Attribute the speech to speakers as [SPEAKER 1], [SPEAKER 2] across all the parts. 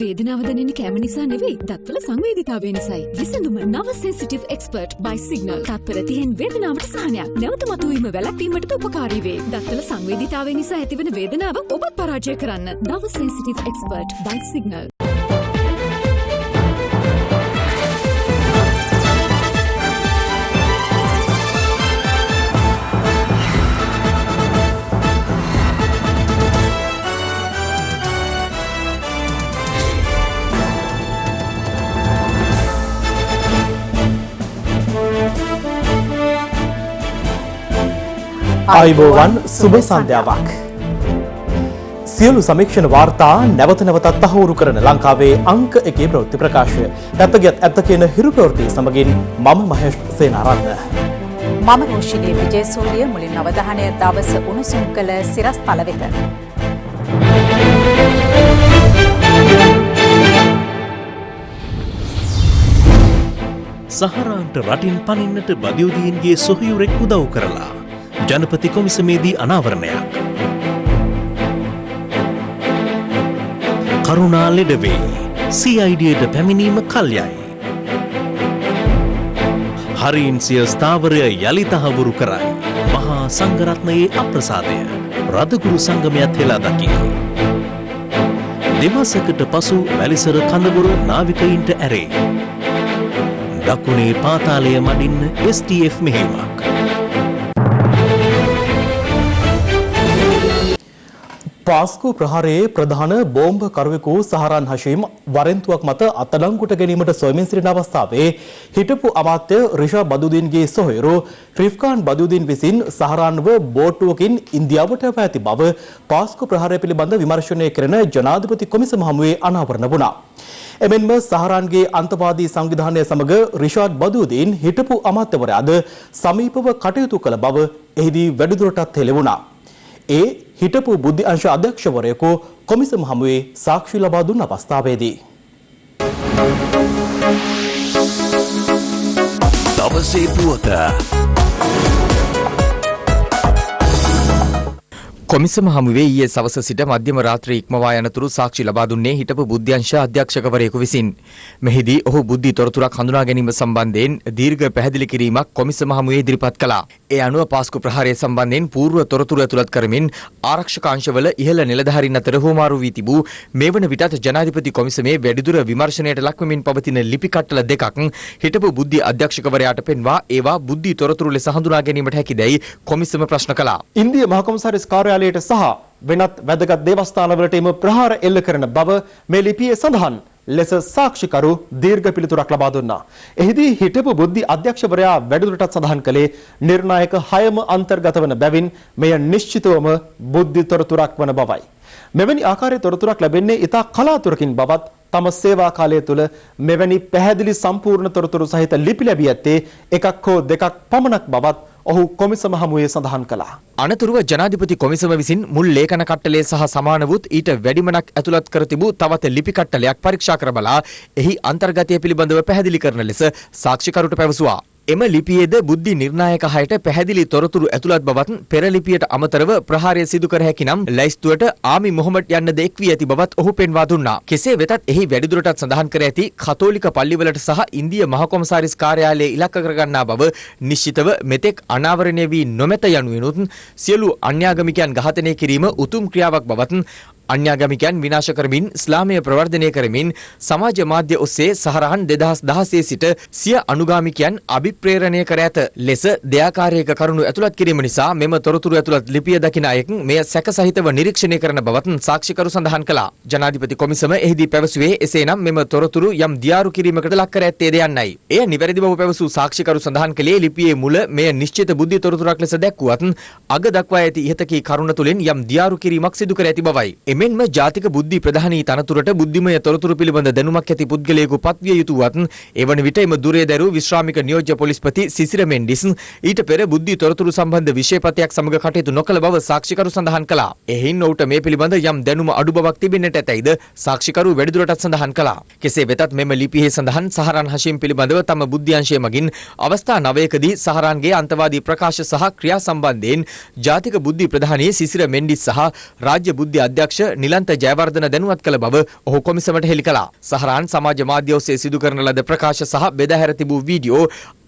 [SPEAKER 1] වේදනාව දැනෙන්නේ කැම නිසා නෙවෙයි, දත්වල සංවේදීතාවය නිසායි. විසඳුම නව සෙන්සිටිව් එක්ස්පර්ට් by සිග්නල්. තත්පර 30න් වේදනාවට සහනයක්. නැවත මතුවීම වැළැක්වීමට උපකාරී වේ. දත්වල සංවේදීතාවය නිසා ඇතිවන වේදනාව ඔබත් පරාජය කරන්න. නව සෙන්සිටිව් එක්ස්පර්ට් by සිග්නල්.
[SPEAKER 2] ආයුබෝවන් සුබ සන්ධ්‍යාවක්. සියලු සමීක්ෂණ වාර්තා නැවත නැවතත් තහවුරු කරන ලංකාවේ අංක 1 ප්‍රවෘත්ති ප්‍රකාශය. ඇත්තගියත් ඇත්ත කියන හිරු ප්‍රවෘත්ති සමගින් මම මහේෂ් සේනාරත්න.
[SPEAKER 3] මම රෝෂිනී විජේසූරිය. මුලින් අවධානය දවස උණුසුම් කළ සිරස්තල වෙත.
[SPEAKER 4] සහරාන්ට රටින් පනින්නට බදයුදීන්ගේ සොහයුරෙක් උදව් කරලා ජනපති කොමිසමේදී අනාවරණයක්. කරුණා ලෙඩවේ CIDට පැමිණීම කල්යයි. හරින් සිය ස්ථාවරය යළි තහවුරු කරයි. මහා සංඝරත්නයේ අප්‍රසාදය රදගුරු සංගමයත් හෙලා දකි. දෙවසකට පසු වැලිසර කඳවුර නාවිකයින්ට ඇරේ. දකුණේ පාතාලය මඩින්න STF මෙහෙයුමක්.
[SPEAKER 2] පාස්කු ප්‍රහාරයේ ප්‍රධාන බෝම්බ කරුවෙකු සහරාන් හෂීම් වරෙන්තුවක් මත අත්අඩංගුවට ගැනීමට සොයමින් සිටින අවස්ථාවේ හිටපු අමාත්‍ය රිෂා බදුදීන්ගේ සොහොයුරු රිෆ්කාන් බදුදීන් විසින් සහරාන්ව බෝට්ටුවකින් ඉන්දියාවට පැති බව පාස්කු ප්‍රහාරය පිළිබඳ විමර්ශනය කරන ජනාධිපති කොමිසම හමුවේ අනාවරණ වුණා. එමෙන්ම සහරාන්ගේ අන්තවාදී සංවිධානය සමග රිෂාඩ් බදුදීන් හිටපු අමාත්‍යවරයාද සමීපව කටයුතු කළ බව එහිදී වැඩිදුරටත් හෙළවුණා. ඒ හිටපු බුද්ධි අංශ අධ්‍යක්ෂවරයෙකු කොමිසම හමුවේ සාක්ෂි ලබා දුන් අවස්ථාවේදී
[SPEAKER 4] දවසේ පුවත
[SPEAKER 5] කොමිසම හමුවේ ඊයේ සවස සිට මධ්‍යම රාත්‍රී ඉක්මවා යනතුරු සාක්ෂි ලබා දුන්නේ හිටපු බුද්ධි අංශ අධ්‍යක්ෂකවරයෙකු විසින්. මෙහිදී ඔහු බුද්ධි තොරතුරක් හඳුනා ගැනීම සම්බන්ධයෙන් දීර්ඝ පැහැදිලි කිරීමක් කොමිසම හමුවේ ඉදිරිපත් කළා. ඒ අනුව පාස්කු ප්‍රහාරය සම්බන්ධයෙන් පූර්ව තොරතුරු ඇතුළත් කරමින් ආරක්ෂක අංශවල ඉහළ නිලධාරීන් අතර හුවමාරු වී තිබූ මේ වන විටත් ජනාධිපති කොමිසමේ වැඩිදුර විමර්ශනයට ලක්වෙමින් පවතින ලිපි කට්ටල දෙකක් හිටපු බුද්ධි අධ්‍යක්ෂකවරයාට පෙන්වා ඒවා බුද්ධි තොරතුරු ලෙස හඳුනා ගැනීමට හැකිදැයි කොමිසම ප්‍රශ්න කළා.
[SPEAKER 2] ඉන්දිය මහ කොමසාරිස් කාර්යාලයට සහ වෙනත් වැදගත් දේවස්ථානවලට එම ප්‍රහාර එල්ල කරන බව මේ ලිපියේ සඳහන් ලෙස සාක්ෂිකරු දීර්ඝ පිළිතුරක් ලබා දුන්නා. එහිදී හිටපු බුද්ධි අධ්‍යක්ෂවරයා වැඩිදුරටත් සඳහන් කළේ නිර්ණායක 6ම අන්තර්ගත වන බැවින් මෙය නිශ්චිතවම බුද්ධි තොරතුරක් වන බවයි. මෙවැනි ආකාරයේ තොරතුරක් ලැබෙන්නේ ඉතා කලාතුරකින් බවත් තම සේවා කාලය තුළ මෙවැනි පැහැදිලි සම්පූර්ණ තොරතුරු සහිත ලිපි ලැබී ඇත්තේ එකක් හෝ දෙකක් පමණක් බවත් ඔහු කොමිසම හමුවේ සඳහන් කළා.
[SPEAKER 5] අනතුරුව ජනාධිපති කොමිසම විසින් මුල් ලේඛන කට්ටලේ සහ සමාන වූත් ඊට වැඩිමනක් ඇතුළත් කර තිබූ තවත් ලිපි කට්ටලයක් පරීක්ෂා කර බලා එහි අන්තර්ගතය පිළිබඳව පැහැදිලි කරන ලෙස සාක්ෂිකරුට පැවසුවා. එම ලිපියේද බුද්ධි නිර්ණායක 6ට පැහැදිලි තොරතුරු ඇතුළත් බවත් පෙර ලිපියට අමතරව ප්‍රහාරය සිදු කර හැකි නම් ලැයිස්තුවට ආමි මොහොමඩ් යන්න ද එක් වී ඇති බවත් ඔහු පෙන්වා දුන්නා. කෙසේ වෙතත් එහි වැඩිදුරටත් සඳහන් කර ඇති කතෝලික පල්ලිවලට සහ ඉන්දිය මහ කොමසාරිස් කාර්යාලයේ ඉලක්ක කරගන්නා බව නිශ්චිතව මෙතෙක් අනාවරණය වී නොමැත යනුවෙනුත් සියලු අන්‍යාගමිකයන් ඝාතනය කිරීම උතුම් ක්‍රියාවක් බවත් අන්‍යාගමිකයන් විනාශ කරමින් ඉස්ලාමය ප්‍රවර්ධනය කරමින් සමාජ මාධ්‍ය ඔස්සේ සහරාන් 2016 සිට සිය අනුගාමිකයන් අභිප්‍රේරණය කර ඇත ලෙස දෙයාකාරයක කරුණු ඇතුළත් කිරීම නිසා මෙම තොරතුරු ඇතුළත් ලිපිය දකින අයෙක් මෙය සැක සහිතව නිරීක්ෂණය කරන බවත් සාක්ෂිකරු සඳහන් කළා. ජනාධිපති කොමිසම එහිදී පැවසුවේ එසේනම් මෙම තොරතුරු යම් දියාරු කිරීමකට ලක් කර ඇත්තේද යන්නයි. එය නිවැරදි බව පැවසූ සාක්ෂිකරු සඳහන් කළේ ලිපියේ මුල මෙය නිශ්චිත බුද්ධි තොරතුරක් ලෙස දැක්වුවත් අග දක්වා ඇති ඉහතකී කරුණ තුළින් යම් දියාරු කිරීමක් සිදු කර ඇති බවයි. එමෙන්ම ජාතික බුද්ධි ප්‍රධානී තනතුරට බුද්ධිමය තොරතුරු පිළිබඳ දැනුමක් ඇති පුද්ගලයෙකු පත්විය යුතුවත් එවන විට එම දුරේ දැරූ විශ්‍රාමික නියෝජ්‍ය පොලිස්පති සිසිර මෙන්ඩිස් ඊට පෙර බුද්ධි තොරතුරු සම්බන්ධ විෂයපතයක් සමග කටයුතු නොකළ බව සාක්ෂිකරු සඳහන් කළා. එහින් ඔහුට මේ පිළිබඳ යම් දැනුම අඩු බවක් තිබෙන්නට ඇතැයිද සාක්ෂිකරු වැඩිදුරටත් සඳහන් කළා. කෙසේ වෙතත් මෙම ලිපියේ සඳහන් සහරාන් හෂීම් පිළිබඳව තම බුද්ධි අංශය මගින් අවස්ථා 9කදී සහරාන්ගේ අන්තවාදී ප්‍රකාශ සහ ක්‍රියා සම්බන්ධයෙන් ජාතික බුද්ධි ප්‍රධානී සිසිර මෙන්ඩිස් සහ රාජ්‍ය බුද්ධි අධ්‍යක්ෂ නිලන්ත ජයවර්ධන දැනුවත් කළ බව ඔහු කොමිසමට හෙළි කළා. සහරාන් සමාජ මාධ්‍ය ඔස්සේ සිදු කරන ලද ප්‍රකාශ සහ බෙදාහැර තිබූ වීඩියෝ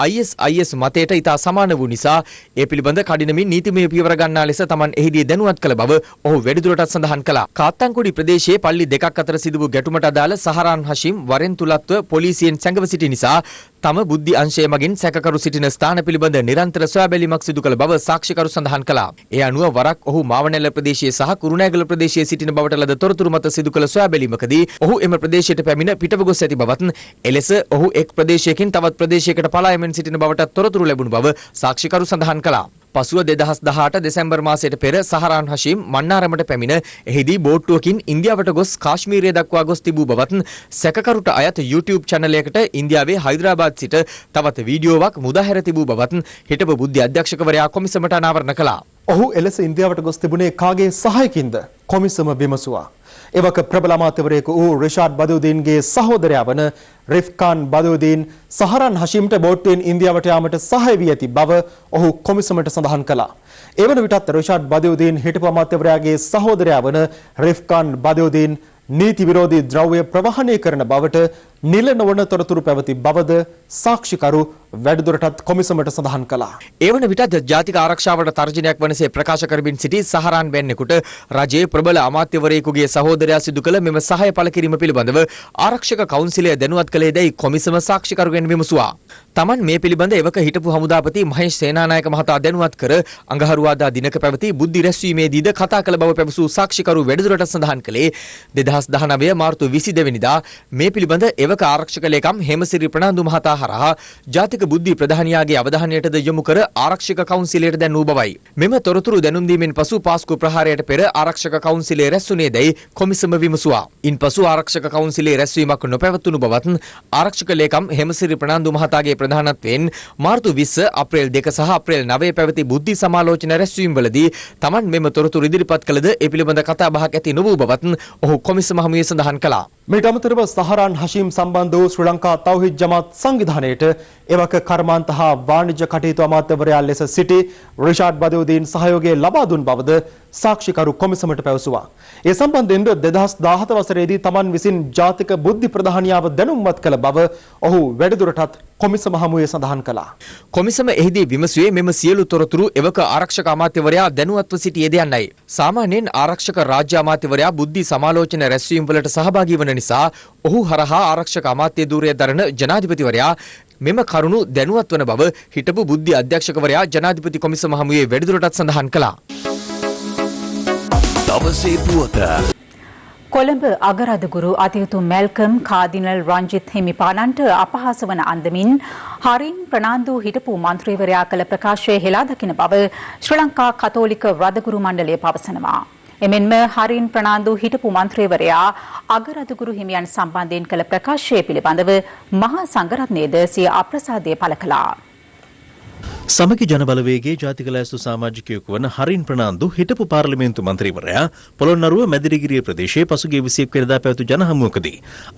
[SPEAKER 5] IS මතයට ඉතා සමාන වූ නිසා ඒ පිළිබඳ කඩිනමින් නීතිමය පියවර ගන්නා ලෙස Taman එහිදී දැනුවත් කළ බව ඔහු වැඩිදුරටත් සඳහන් කළා. කාත්තන්කුඩි ප්‍රදේශයේ පල්ලි දෙකක් අතර සිදු වූ ගැටුමට අදාළ සහරාන් හෂීම් වරෙන් තුලත්ව පොලිසියෙන් සැඟව සිටි නිසා තම බුද්ධි අංශය මගින් සැකකරු සිටින ස්ථාන පිළිබඳ නිරන්තර සොයා බැලීමක් සිදු කළ බව සාක්ෂිකරු සඳහන් කළා. ඒ අනුව වරක් ඔහු මාවනැල්ල ප්‍රදේශයේ සහ කුරුණෑගල ප්‍රදේශයේ සිටින බවට ලද තොරතුරු මත සිදු කළ සොයා බැලීමකදී ඔහු එම ප්‍රදේශයට පැමිණ පිටව ගොස් ඇති බවත් එලෙස ඔහු එක් ප්‍රදේශයකින් තවත් ප්‍රදේශයකට පලා යමින් සිටින බවට තොරතුරු ලැබුණු බව සාක්ෂිකරු සඳහන් කළා. පසුව 2018 දෙසැම්බර් මාසයට පෙර සහරාන් හෂීම් මන්නාරමට පැමිණ එහිදී බෝට්ටුවකින් ඉන්දියාවට ගොස් කාශ්මීරය දක්වා ගොස් තිබූ බවත් සැකකරුට අයත් YouTube චැනලයකට ඉන්දියාවේ හයිදරාබාද් සිට තවත් වීඩියෝවක් මුදාහැර තිබූ බවත් හිටපු බුද්ධි අධ්‍යක්ෂකවරයා කොමිසමට අනාවරණ කළා.
[SPEAKER 2] ඔහු එලෙස ඉන්දියාවට ගොස් තිබුණේ කාගේ සහායකින්ද? කොමිසම විමසුවා. එවක ප්‍රබල අමාත්‍යවරයෙකු වූ රිෂාඩ් බදුදීන්ගේ සහෝදරයා වන රිෆ්කාන් බදුදීන් සහරාන් හෂීම්ට බෝට්ටුවෙන් ඉන්දියාවට යාමට සහාය වී ඇති බව ඔහු කොමිසමට සඳහන් කළා. එවන විටත් රිෂාඩ් බදුදීන් හිටපු අමාත්‍යවරයාගේ සහෝදරයා වන රිෆ්කාන් බදුදීන් නීති විරෝධී ද්‍රව්‍ය ප්‍රවාහනය කරන බවට නිල නොවන තොරතුරු පැවති බවද සාක්ෂිකරු වැඩිදුරටත් කොමිසමට සඳහන් කළා.
[SPEAKER 5] එවන විටත් ජාතික ආරක්ෂාවට තර්ජනයක් වනසේ ප්‍රකාශ කරමින් සිටි සහරාන් වැන්නෙකුට රජයේ ප්‍රබල අමාත්‍යවරයෙකුගේ සහෝදරයා සිදු කළ මෙම සහාය පළ කිරීම පිළිබඳව ආරක්ෂක කවුන්සිලය දැනුවත් කළේ දැයි කොමිසම සාක්ෂිකරුගෙන් විමසුවා. Taman මේ පිළිබඳ එවක හිටපු හමුදාපති මහේෂ් සේනානායක මහතා දැනුවත් කර අඟහරුවාදා දිනක පැවති බුද්ධි රැස්වීමේදීද කතා කළ බව පැවසූ සාක්ෂිකරු වැඩිදුරටත් සඳහන් කළේ 2019 මාර්තු 22 වෙනිදා මේ පිළිබඳ එවක ආරක්ෂක ලේකම් හේමසිරි ප්‍රනාන්දු මහතා හරහා ජාතික බුද්ධි ප්‍රධානියාගේ අවධානයටද යොමු කර ආරක්ෂක කවුන්සිලයට දැන්වූ බවයි. මෙම තොරතුරු දැනුම් දීමෙන් පසු පාස්කු ප්‍රහාරයට පෙර ආරක්ෂක කවුන්සිලයේ රැස්වුණේ දැයි කොමිසම විමසුවා. ඉන්පසු ආරක්ෂක කවුන්සිලයේ රැස්වීමක් නොපැවතුණු බවත් ආරක්ෂක ලේකම් හේමසිරි ප්‍රනාන්දු මහතාගේ ප්‍රධානත්වයෙන් මාර්තු 20 අප්‍රේල් 2 සහ අප්‍රේල් 9 පැවති බුද්ධි සමාලෝචන රැස්වීම්වලදී Taman මෙම තොරතුරු ඉදිරිපත් කළද ඒ පිළිබඳ කතා බහක් ඇති නොවූ බවත් ඔහු කොමිසම හමුවේ සඳහන් කළා.
[SPEAKER 2] මේට අමතරව සහරාන් හෂීම් සම්බන්ධ වූ ශ්‍රී ලංකා තෞහිද් ජමාත් සංවිධානයට එවක කර්මාන්ත හා වාණිජ්‍ය කටයුතු අමාත්‍යවරයා ලෙස සිටි රිෂාඩ් බදුදීන් සහයෝගය ලබා දුන් බවද සාක්ෂිකරු කොමිසමට පැවසුවා. ඒ සම්බන්ධයෙන් 2017 වසරේදී Taman විසින් ජාතික බුද්ධි ප්‍රධානියාව දැනුම්වත් කළ බව ඔහු වැඩිදුරටත් කොමිසම හමුවේ සඳහන් කළා.
[SPEAKER 5] කොමිසම එහිදී විමසුවේ මෙම සියලු තොරතුරු එවක ආරක්ෂක අමාත්‍යවරයා දැනුවත්ව සිටියේද යන්නයි. සාමාන්‍යයෙන් ආරක්ෂක රාජ්‍ය අමාත්‍යවරයා බුද්ධි සමාලෝචන රැස්වීම් වලට සහභාගී වන නිසා ඔහු හරහා ආරක්ෂක අමාත්‍ය ධූරය දරන ජනාධිපතිවරයා මෙම කරුණු දැනුවත් වන බව හිටපු බුද්ධි අධ්‍යක්ෂකවරයා ජනාධිපති කොමිසම හමුවේ වැඩිදුරටත් සඳහන් කළා.
[SPEAKER 4] දවසේ පුවත
[SPEAKER 3] කොළඹ අගරදගුරු අතියුතුම් මැල්කම් කාදිනල් රංජිත් හිමිපාණන්ට අපහාස වන අන්දමින් හරින් ප්‍රනාන්දු හිටපු මන්ත්‍රීවරයා කළ ප්‍රකාශය හෙලා දකින බව ශ්‍රී ලංකා කතෝලික රදගුරු මණ්ඩලය පවසනවා. එමෙන්ම හරින් ප්‍රනාන්දු හිටපු මන්ත්‍රීවරයා අගරදගුරු හිමියන් සම්බන්ධයෙන් කළ ප්‍රකාශය පිළිබඳව මහා සංඝරත්නයේද සිය අප්‍රසාදය පළ කළා.
[SPEAKER 4] සමගි ජනබලවේගයේ ජාතික ලෑස්තු සමාජිකයෙකු වන හරින් ප්‍රනාන්දු හිටපු පාර්ලිමේන්තු මන්ත්‍රීවරයා පොළොන්නරුව මැදිරිගිරිය ප්‍රදේශයේ පසුගිය 21 වෙනිදා පැවතු ජනහමුවකදී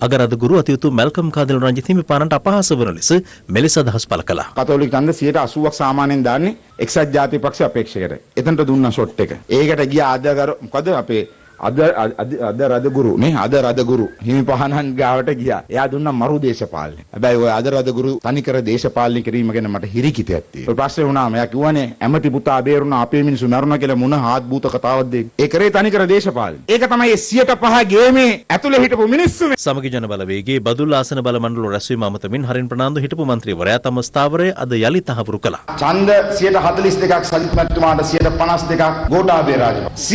[SPEAKER 4] අගරදගුරු අතියුතු මැල්කම් කාදිනල් රංජිත් හිමිපාණන්ට අපහාස වන ලෙස මෙලෙස අදහස් පළ කළා.
[SPEAKER 6] කතෝලික ඡන්ද 80%ක් සාමාන්‍යයෙන් දාන්නේ එක්සත් ජාතික පක්ෂ අපේක්ෂකයට. එතනට දුන්න ෂොට් එක. ඒකට ගියා මොකද අපේ අද රදගුරු හිමිපාණන් ගාවට ගියා. එයා දුන්න මරු දේශපාලනය. හැබැයි ඔය අද රදගුරු තනිකර දේශපාලනය කිරීම ගැන මට හිරිකිතයක් තියෙනවා. ඔය ප්‍රශ්නේ වුණාම එයා කිව්වනේ ඇමති පුතා බේරුණා අපේ මිනිස්සු මරුණා කියලා මොන හාත් භූත කතාවක්ද ඒක. ඒ කරේ තනිකර දේශපාලනය. ඒක තමයි 105 ගේමේ ඇතුලේ හිටපු මිනිස්සු.
[SPEAKER 4] සමගි ජනබලවේගයේ බදුල්ල ආසන බල මණ්ඩල රැස්වීම අමතමින් හරින් ප්‍රනාන්දු හිටපු මන්ත්‍රීවරයා තම ස්ථාවරය අද යලි තහවුරු කළා.
[SPEAKER 6] ඡන්ද 142ක් සජිත් මැතිතුමාට 152ක් ගෝඨාභය රාජපක්ෂ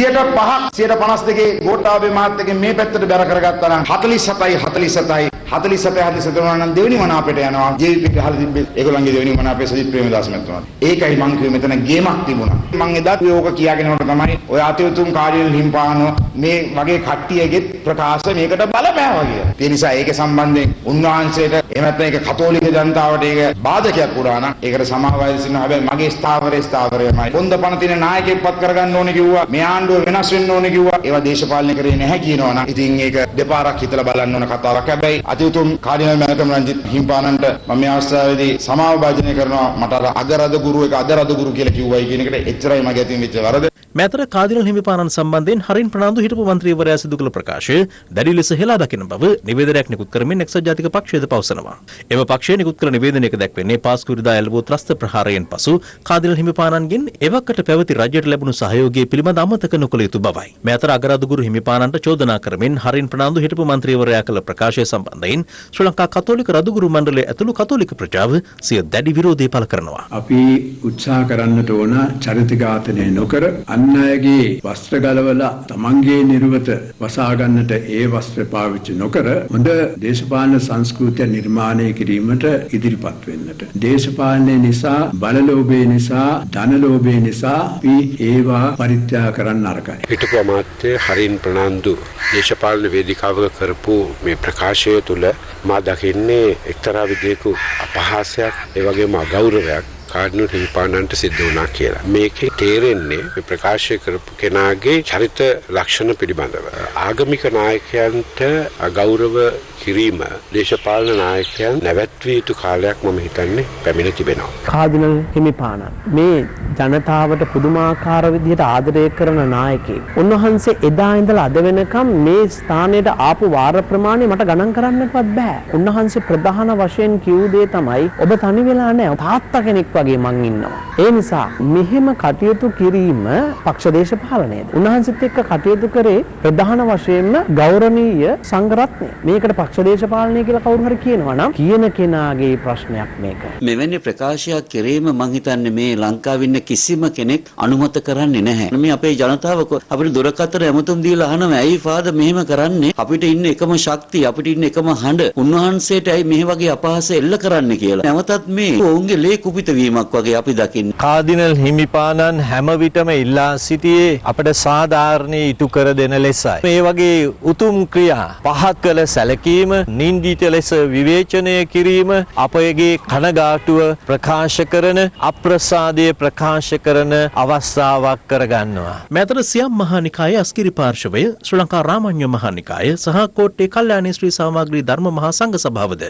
[SPEAKER 6] 152 ගෝඨාභය මහත්තයාගේ මේ පැත්තට බැර කරගත්තා නම් 47 නම් දෙවෙනි මනාපයට යනවා. ජේ.වී.පී. ගහලා තිබ්බේ ඒගොල්ලන්ගේ දෙවෙනි මනාපේ සජිත් ප්‍රේමදාස මැතිතුමාට. ඒකයි මං කිව්වේ මෙතන ගේමක් තිබුණා. මං එදාත් යෝග කියාගෙන යනකොට තමයි ඔය අතිඋතුම් කාර්යල් හිම්පාන මේ වගේ කට්ටියගේ ප්‍රකාශ මේකට බලපෑවා කියලා. ඒ නිසා ඒක සම්බන්ධයෙන් උන්වහන්සේට එහෙම නැත්නම් ඒක කතෝලික ජනතාවට ඒක බාධකයක් වුණා නම් ඒකට සමාවයි සිටිනවා. හැබැයි මගේ ස්ථාවරයමයි. පොන්ද පණ තියෙන නායකයෙක් පත් කරගන්න ඕනේ කිව්වා. මේ ආණ්ඩුව වෙනස් වෙන්න ඕනේ කිව්වා. ඒවා දේශපාලනය කරේ නැහැ කියනවා නම් ඉතින් ඒක දෙපාරක් හිතලා බලන්න ඕන කතාවක්. හැබැයි අතිඋතුම් කාර්යනල් මැතිතුමා රංජිත් හිම්පාණන්ට මම මේ අවස්ථාවේදී සමාව භාජනය කරනවා. මට අර අගරදගුරු එක අදරදගුරු කියලා කිව්වයි කියන එකට එච්චරයි මගේ අතින් වෙච්ච වරද.
[SPEAKER 4] මේ අතර කාදිනල් හිමිපාණන් සම්බන්ධයෙන් හරින් ප්‍රනාන්දු හිටපු මන්ත්‍රීවරයා සිදු කළ ප්‍රකාශය දැඩි ලෙස හෙලා දකින බව නිවේදනයක් නිකුත් කරමින් එක්සත් ජාතික පක්ෂයද පවසනවා. එම පක්ෂය නිකුත් කළ නිවේදනයක දැක්වෙන්නේ පාස්කු ඉරිදා එල්ලවූ ත්‍රස්ත ප්‍රහාරයෙන් පසු කාදිනල් හිමිපාණන්ගෙන් එවකට පැවති රජයට ලැබුණු සහයෝගය පිළිබඳ අමතක නොකළ යුතු බවයි. මේ අතර අගරාදුගුරු හිමිපාණන්ට චෝදනා කරමින් හරින් ප්‍රනාන්දු හිටපු මන්ත්‍රීවරයා කළ ප්‍රකාශය සම්බන්ධයෙන් ශ්‍රී ලංකා කතෝලික රදුගුරු මණ්ඩලය ඇතුළු කතෝලික ප්‍රජාව සිය දැඩි විරෝධය පළ කරනවා.
[SPEAKER 7] අපි උත්සාහ කරන්නට ඕන චරිත ඝාතනය නොකර අන් අයගේ වස්ත්‍ර ගලවලා තමන්ගේ නිර්වත වසා ගන්නට ඒ වස්ත්‍ර පාවිච්චි නොකර හොඳ දේශපාලන සංස්කෘතිය නිර්මාණය කිරීමට ඉදිරිපත් වෙන්නට. දේශපාලනය නිසා, බලලෝභය නිසා, ධනලෝභය නිසා අපි ඒවා පරිත්‍යාග කරන්න අරකයි.
[SPEAKER 8] හිටපු අමාත්‍ය හරින් ප්‍රනාන්දු දේශපාලන වේදිකාවක කරපු මේ ප්‍රකාශය තුළ මා දකින්නේ එක්තරා විදිහක අපහාසයක් ඒ වගේම අගෞරවයක් කාඩිනල් හිමිපාණන්ට සිද්ධ වුණා කියලා. මේකේ තේරෙන්නේ මේ ප්‍රකාශය කරපු කෙනාගේ චරිත ලක්ෂණ පිළිබඳව. ආගමික නායකයන්ට අගෞරව කිරීම දේශපාලන නායකයන් නැවැත්විය යුතු කාලයක් මම හිතන්නේ පැමිණ තිබෙනවා.
[SPEAKER 9] කාදිනල් හිමිපාණන් මේ ජනතාවට පුදුමාකාර විදිහට ආදරය කරන නායකයෙක්. උන්වහන්සේ එදා ඉඳලා අද වෙනකම් මේ ස්ථානයට ආපු වාර ප්‍රමාණය මට ගණන් කරන්නවත් බෑ. උන්වහන්සේ ප්‍රධාන වශයෙන් කිව් දේ තමයි ඔබ තනි වෙලා නැහැ. තාත්තා කෙනෙක් වගේ මං ඉන්නවා. ඒ නිසා මෙහෙම කටයුතු කිරීම පක්ෂ දේශපාලනයේද. උන්වහන්සේත් එක්ක කටයුතු කරේ ප්‍රධාන වශයෙන්ම ගෞරවනීය සංඝරත්නය. මේකට පක්ෂ දේශපාලනය කියලා කවුරු හරි කියනවා නම් කියන කෙනාගේ ප්‍රශ්නයක් මේක.
[SPEAKER 10] මෙවැනි ප්‍රකාශයක් කිරීම මං හිතන්නේ මේ ලංකාවේ ඉන්න කිසිම කෙනෙක් අනුමත කරන්නේ නැහැ. මේ අපේ ජනතාව අපිට දුරකථන ඇමතුම් දීලා අහනවා ඇයි ෆාදර් මෙහෙම කරන්නේ? අපිට ඉන්න එකම ශක්තිය, අපිට ඉන්න එකම හඬ උන්වහන්සේට ඇයි මේ වගේ අපහාස එල්ල කරන්න කියලා. නැවතත් මේ ඔවුන්ගේ ලේ කුපිත වීමක් වගේ අපි දකින්නේ.
[SPEAKER 11] කාදිනල් හිමිපාණන් හැම විටම ඉල්ලා සිටියේ අපට සාධාරණී ඉටු කර දෙන ලෙසයි. මේ වගේ උතුම් ක්‍රියා පහත් කළ සැලකීම, නින්දිත ලෙස විවේචනය කිරීම, අපගේ කනගාටුව ප්‍රකාශ කරන, අප්‍රසාදය ප්‍රකාශ කරන අවස්ථාවක් කරගන්නවා.
[SPEAKER 4] මේ අතර සියම් මහානිකායේ අස්කිරි පාර්ශවය, ශ්‍රී ලංකා රාමඤ්ඤ මහානිකාය සහ කෝට්ටේ කල්යාණී ශ්‍රී සාමග්‍රී ධර්ම මහා සංඝ සභාවද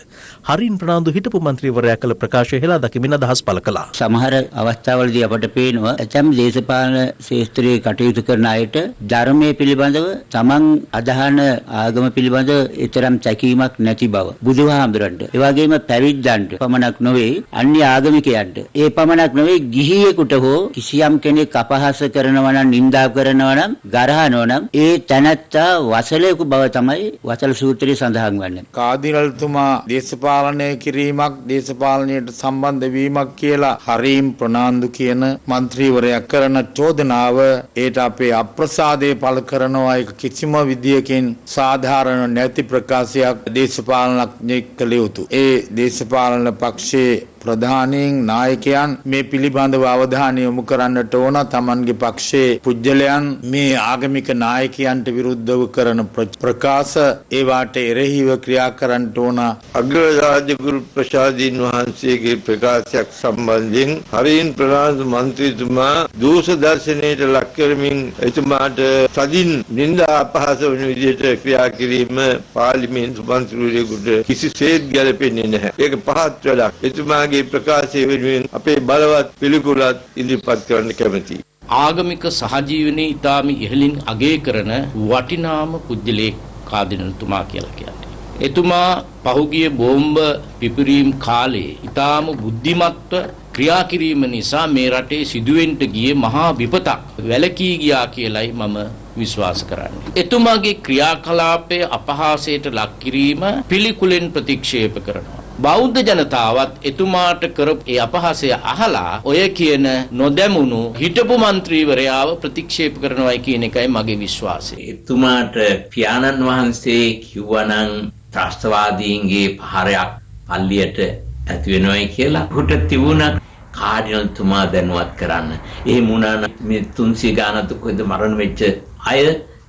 [SPEAKER 4] හරින් ප්‍රනාන්දු හිටපු මන්ත්‍රීවරයා කළ ප්‍රකාශය හෙලා දකිමින් අදහස් පළ කළා.
[SPEAKER 10] සමහර අවස්ථාවලදී අපට පේනවා ඇතම් දේශපාලන ශාස්ත්‍රයේ කටයුතු කරන අයට ධර්මයේ පිළිබඳව තමන් අදහන ආගම පිළිබඳව ඊතරම් තැකීමක් නැති බව බුදුහාමුදුරන්ට ඒ වගේම පැවිද්දන්ට පමණක් නොවේ අන්‍ය ආගමිකයන්ට ඒ පමණක් නොවේ ගිහියෙකුට හෝ කිසියම් කෙනෙක් අපහාස කරනවා නම් නිඳා කරනවා නම් ගරහනවා නම් ඒ තැනැත්තා වසලයක බව තමයි වසල සූත්‍රයේ සඳහන් වන්නේ.
[SPEAKER 6] කාදිනල්තුමා දේශපාලනය කිරීමක්, දේශපාලනයට සම්බන්ධ වීමක් කියලා හරීම් ප්‍රනාන්දු කියන മന്ത്രിවරයා කරන චෝදනාව ඒට අපේ අප්‍රසාදය පළ කරනවා. ඒක කිසිම විදියකින් සාධාරණ නැති ප්‍රකාශයක් දේශපාලනඥයෙක් කළ යුතු. ඒ දේශපාලන පක්ෂයේ ප්‍රධානීන් නායකයන් මේ පිළිබඳව අවධානය යොමු කරන්නට ඕන. තමන්ගේ පක්ෂයේ පුජ්‍යලයන් මේ ආගමික නායකයන්ට විරුද්ධව කරන ප්‍රකාශ ඒවාට එරෙහිව ක්‍රියා කරන්නට ඕන.
[SPEAKER 12] අග්‍රරාජගුරු ප්‍රසාදීන් වහන්සේගේ ප්‍රකාශයක් සම්බන්ධයෙන් හරින් ප්‍රනාන්දු මන්ත්‍රීතුමා දෝෂ දර්ශනයට ලක් කරමින් එතුමාට සදින් නින්දා අපහාස වන විදිහට ක්‍රියා කිරීම පාර්ලිමේන්තු මන්ත්‍රීවරයෙකුට කිසිසේත් ගැලපෙන්නේ නැහැ. ඒක පහත් වැඩක්. එතුමා ප්‍රකාශය වෙනුවෙන් අපේ බලවත් පිළිකුලත් ඉදිරිපත් කරන්න කැමැතියි.
[SPEAKER 13] ආගමික සහජීවනයේ ඊටාම ඉහළින් අගය කරන වටිනාම පුජ්‍යලේ කාදිනල්තුමා කියලා කියන්නේ. එතුමා පහුගිය බෝම්බ පිපිරීම් කාලේ ඊටාම බුද්ධිමත්ව ක්‍රියා කිරීම නිසා මේ රටේ සිදුවෙන්න ගියේ මහා විපතක් වැළකී ගියා කියලයි මම විශ්වාස කරන්නේ. එතුමාගේ ක්‍රියාකලාපයේ අපහාසයට ලක් කිරීම පිළිකුලෙන් ප්‍රතික්ෂේප කරනවා. බෞද්ධ ජනතාවත් එතුමාට කරපු ඒ අපහාසය අහලා ඔය කියන නොදැමුණු හිටපු മന്ത്രിවරයාව ප්‍රතික්ෂේප කරනවායි කියන එකයි මගේ විශ්වාසය.
[SPEAKER 14] එතුමාට පියාණන් වහන්සේ කිව්වනම් ත්‍රස්තවාදීන්ගේ පහරයක් පල්ලියට ඇති වෙනවයි කියලා හුට තිබුණා කාඩිනල්තුමා දැනුවත් කරන්න. ඒ මුණාන මේ 300 ගානක් කොහෙද මරණ වෙච්ච අය